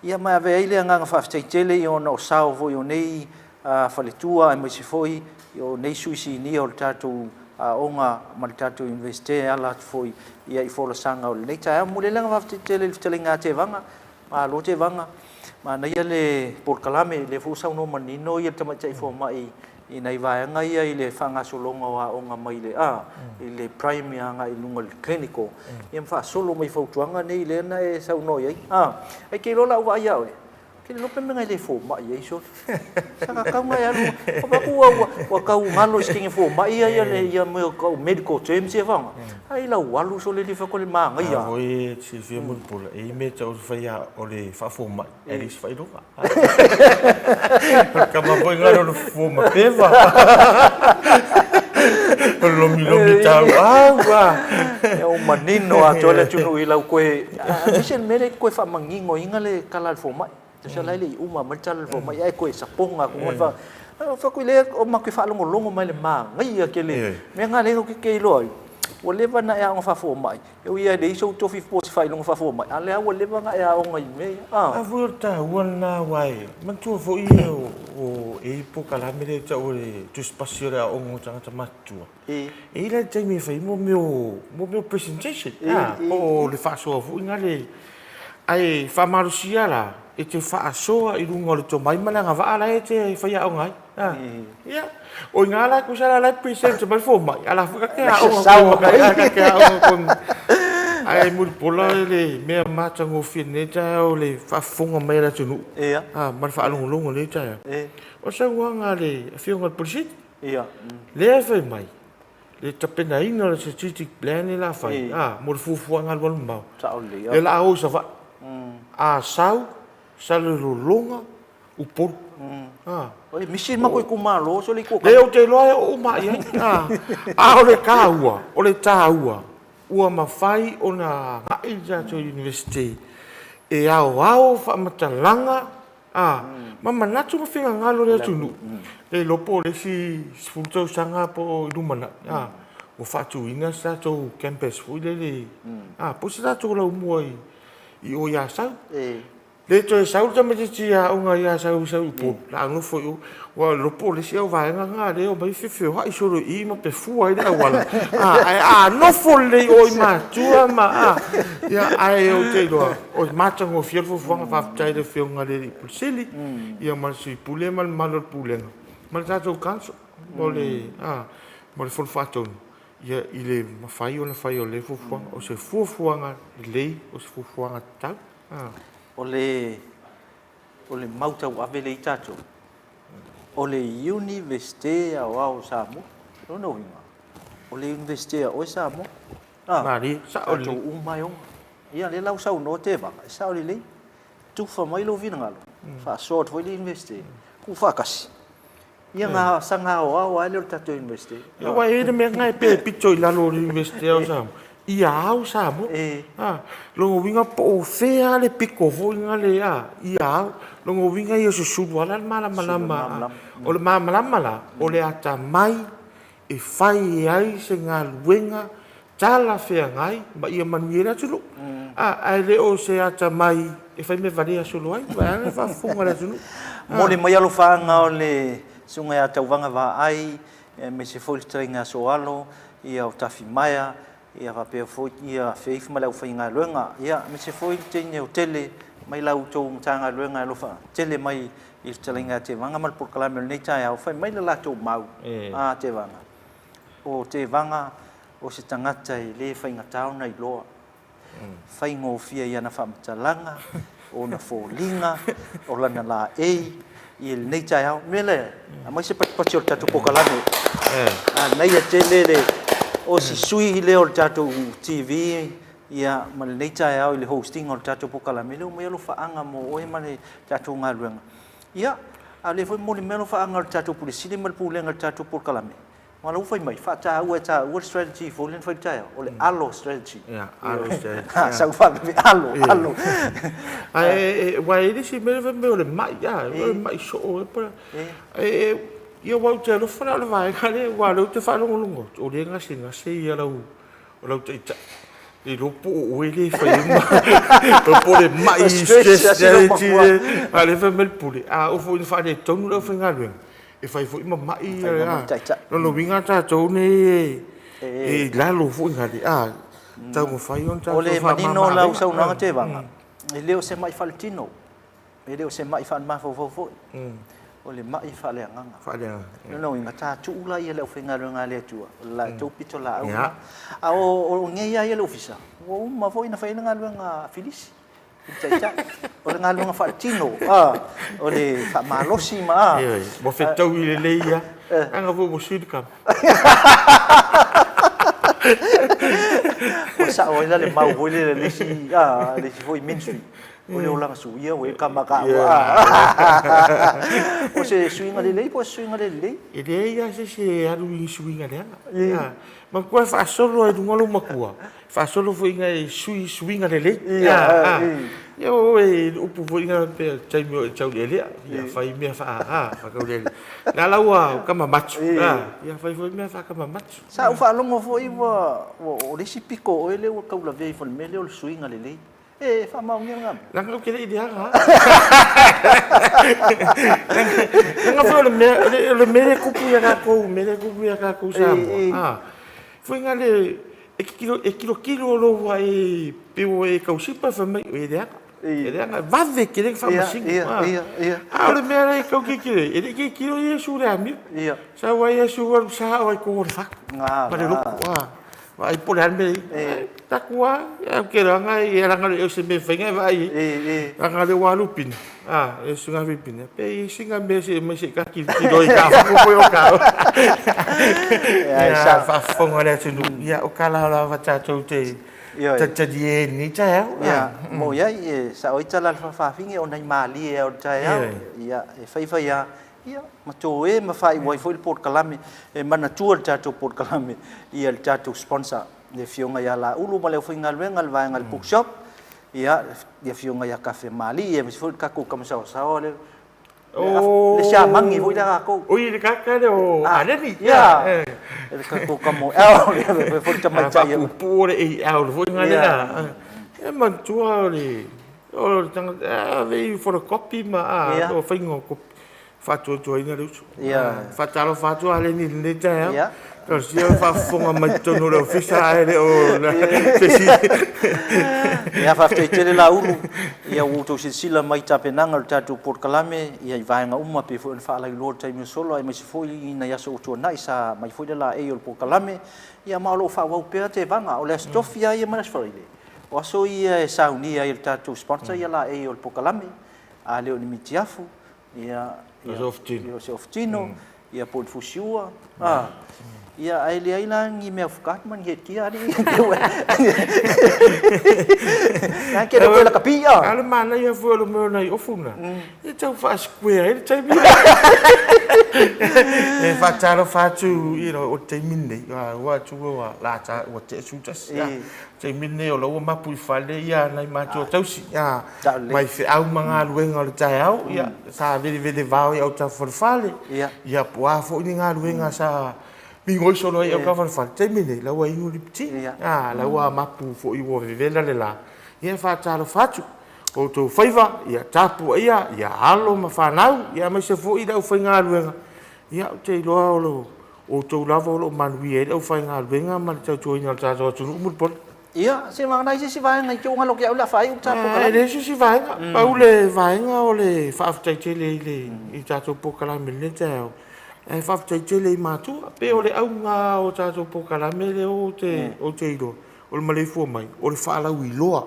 Ia mai ave ile nga whafteitele i ona o sao foi o nei whaletua e mai se foi i o nei suisi ni o le tātou onga ma le tātou investe ala foi ia i fola sanga o le nei tae mo le langa whafteitele le fitelinga te vanga ma lo te vanga ma na ia le Port-Kalame le fusau no manino ia tamaita i fo mai i nei vaenga ia i le whangasolonga wa onga mai le i le prime anga i lunga le clinical ia mwha solo mai fautuanga nei le na e sau noi ai kei lola ua ia oe kei lope menga i le fo mai ai so saka kaunga ia lu papaku wa kau ngalo skingi fo mai ia le ia meo kau medical terms ia vanga ai lau walu so le li whakole maanga ia oi si fia mun pula e me tau whaia o le whafo mai e lis whaironga kama poi ngaro le fo mai peva lomi tau o manino a tole tunu i lau koe misen mere koe whamangingo inga le kala le fo mai sa lai le uma mantal fo mai ai koe saponga ko fa fa ko le o ma ke fa longo mai le ma ngai ke le me nga le ke loi o le va na ya nga fa fo mai eu ia de so to fi po fa longo fa fo mai ale o le va nga ya o ngai me a volta wana wai man tu fo i o e po kala me le o le tu spasio le o ngo tanga matu e le te me fa mo meu presentation o le fa so fu nga le ai fa marusia la e te wha soa i runga le tō mai mana ngā wha e te whaia o ngai. Ia. O ngā la kusara lai present mai fō mai. Ala whaka kea o ngā kea o ngā kon. Ai muri pola le mea mātango whine tae o le whafonga mai ra tunu. Ia. Mara whaalongo le tae. O sa uanga le whionga polisit. Ia. Lea whai mai. Le tapena ina le strategic plan e la whai. Mora fufuanga le walu mau. Sao le. Le la au sa wha. A sau. Salulunga upor oi misi ma ko kumalo so le ko le o te loe o mai o le kaua o le taua ua mafai ona ngai ja to university e ao fa matalanga mama natu mafinga ngalo le tunu le lopo le si funto sanga po lumana o fatu ina sa to campus fu le po sa to lo moi i o ya sa le to sau ta me tia o nga ya sau po la no fo wa lo po le sia va nga le o mai fe ha i solo i ma pe fu ai da wala no fo le o ma tu ma ya ai o te do o ma tango fiel fo fa tai de fe nga le pulseli ia ma si pule mal mal pule mal ta to kanso o le mo le fo faton ia ile ma fai o le fo o se fo nga le o se fo nga ta o le mauta o ave le tato o le universite ao Samoa no vinga o le universite o Samoa mari sa o le mai o ia le lau sau no te va sa o le tu fa mai lo vina ngalo fa sort foi le universite ku fa kasi ia nga sanga o ale tato universite ia wa e me ngai pe pito i la lo universite o Samoa ia au Samoa longo winga po fea le piko vo inga le ia longo winga ia su wala malama o le malama la o le ata mai e fai ai se ngā luenga tala fea ngai ma ia manuera tulu ai le o se ata mai e fai me varia solo ai vai fa funga le tulu mo le mai alo fanga o le sunga ia tauvanga va ai me se foi stringa soalo ia o tafi maia ia va pe foi ia feif ma lau fainga luenga ia me se foi tene o tele mai lau to tanga luenga lo fa tele mai i telinga te vanga mal Port-Kalame nei tai au fai mai la to mau te vanga o te vanga o se tangata i le fainga tauna i loa fai ngo fia ia na famtalanga o na folinga o lana la i nei tai au mele mai se pat o tatu Port-Kalame nei tele le o si sui le o tato TV ia ma le nei tai au i le hosting o tato Port-Kalame le o mai lo faanga mo o e ma le tato ngaluenga ia a le foi moli melo fa angal tatu polisi le mal pule ngal tatu por kalame malu foi mai fa ta ua strategy fo len foi ta o le alo strategy ya alo strategy sa fa alo ai wa ele si me le mai ya mai so o para ia wa te lo fa le vai kale wa lo te fa longo o le ngasi ia lo te e lo po o ele fa ma po le mai stress ale fa mel pule a o fo fa de tonu lo fa ngalu e fa fo ma mai no winga ta to ne e la lo fo ngali ta mo fa yon ta o le manino la usa una te va e leo se mai faltino e leo se mai fa ma fo o le mai fa le nganga no inga ta tu la ia le fa ngalu tu la tu pito la a o nge ia le ofisa o ma fo ina fa ina ngalu nga filis o le ngalu nga faltino o le fa malosi ma mo fe tau i le ia anga vo mo sud kam o sa o ina le mau o le si le si foi ministry o le ola suia o e kamaka o se suinga le po suinga le e le ia se alu i suinga le ma ko fa solo e ngolo makua fa solo foi nga suinga le yo e o pu inga pe taimo chau le ya fai me fa ka le na la wa kama machu ya fai foi me fa kama machu sa u fa longo foi o le si pico o ele o ka la vei fo me le o suinga le e fa mau ngam la ka ke idea ha nga fo le me kupu ya ka ko sa foi nga le e kilo lo wa e pe o e ka usipa fa me e idea ele va ver que ele fa masinho le mere ko kikire ele kikiro yesu le ami sa wa yesu sa wa ko fa para lo vai por alme ta kwa que ranga e ranga eu se me venga vai ranga le wa lupin e sunga vipin pe singa me se ka kilo e ka ko yo ka sa fa fonga le tunu ya o kala la va ta te ta die ni ta ya mo ya sa oi tala fa finge on ai mali e o ta ya e fai ya ma to e ma fai wai foi port kalame e mana tuar tato port kalame ia el tato sponsor de fionga ya la ulu ma le foi ngal vengal vai ngal bookshop ia de fionga ya cafe mali e mi foi ka ko kam sa le le sha mangi foi da ko oi le ka le o ale ni ya el ka ko kamo le foi ta cha ya pure e foi ngal la e man tuare o tanga ve for a copy ma o foi ngo fatu tu ainda luso fatalo fatu ale ni le ja Kalau dia fa fonga mai tonu le ofisa ele o ya fa te tele la ulu ia uto sila mai tapenanga tatu por kalame ia vainga uma pe fo fa la lord time solo ai mai foi na ya so tu na isa mai foi la e por kalame ia malo fa wa pe te vanga o le stofia ia manas farile o so ia saunia il tatu sponsor ia la e por kalame a le ni mitiafu ia oftino ia por fusiua ia ai le ai ngi me fukat man he tia ni ya que no la capilla ala mana ia fo lo mo na ofuna e tau fa square e tau e fa taro fa tu o te mine wa tu wa la ta o te su tas te mine o lo ma pu fa le ia na ma tu tau si ya mai fe au manga luenga le tai au ia sa vede va o ta for fale ia po fo ni nga luenga sa Bingo solo e o ka fa te mine la wa iu lipti la wa mapu fo i wo vela le la ia fa talo fatu o to faiva ia tapu ia alo ma fa nau ia ma se fo i da fa nga luenga ia te lo o to lava lo man wi e o fa nga luenga ma te to ina ta to tu mu por ia se ma nai se vai nga jo nga lo ke la fa i ta po kala le se vai pa u le vai nga o le fa te le i ta to po kala mine te e fa te le matu pe o le au nga o tato po kala mele o te iro o le Maleifua mai o le fa wi loa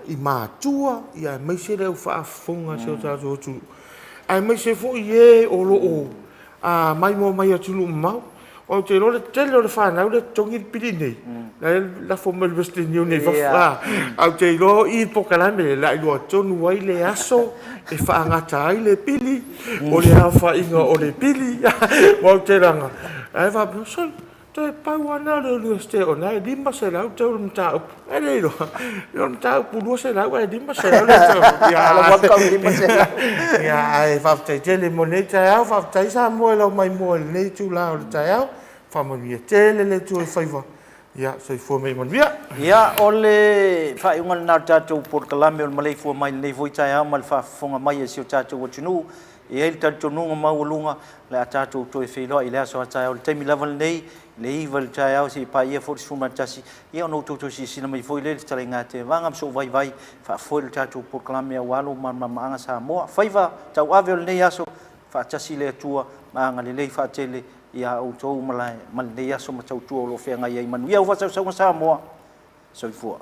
i matua ia mai se le fa fonga se o tato tu ai mai se fo ie o lo o mai mo mai atu lu mau o te lo te lo fa na le tongi pili nei la fo me vesti ni ne fa au te lo I po kala me la lo tonu wai le aso e fa nga tai le pili o le fa inga o le pili o te ranga ai va so te pa wana le ste o na di ma se la te o mta e le lo mta pu lo se la wa di ma se la ya la wa ka di ma se la ya ai fa te le moneta ya fa te sa mo lo mai mo le tu la o te ya fa mo ni te le tu fa va ya so fo me mon via ya ole fa ungal na tatu por kalame ol Maleifua mai nei voi tai mal fa fonga mai si tatu o tunu e el tatu nunga maulunga le tatu to e filo ile so tai ol temi level nei le val tai au si pa ia for suma tasi ia no to si sina mai foi le tale ngate vanga so vai fa foi tatu por kalame walu manga sa mo faiva tau avel nei aso fa tasi le tua manga le fa tele ia o tō malai mal le aso ma tau tua lo fe ngai ai manu ia o fa sa mo soifua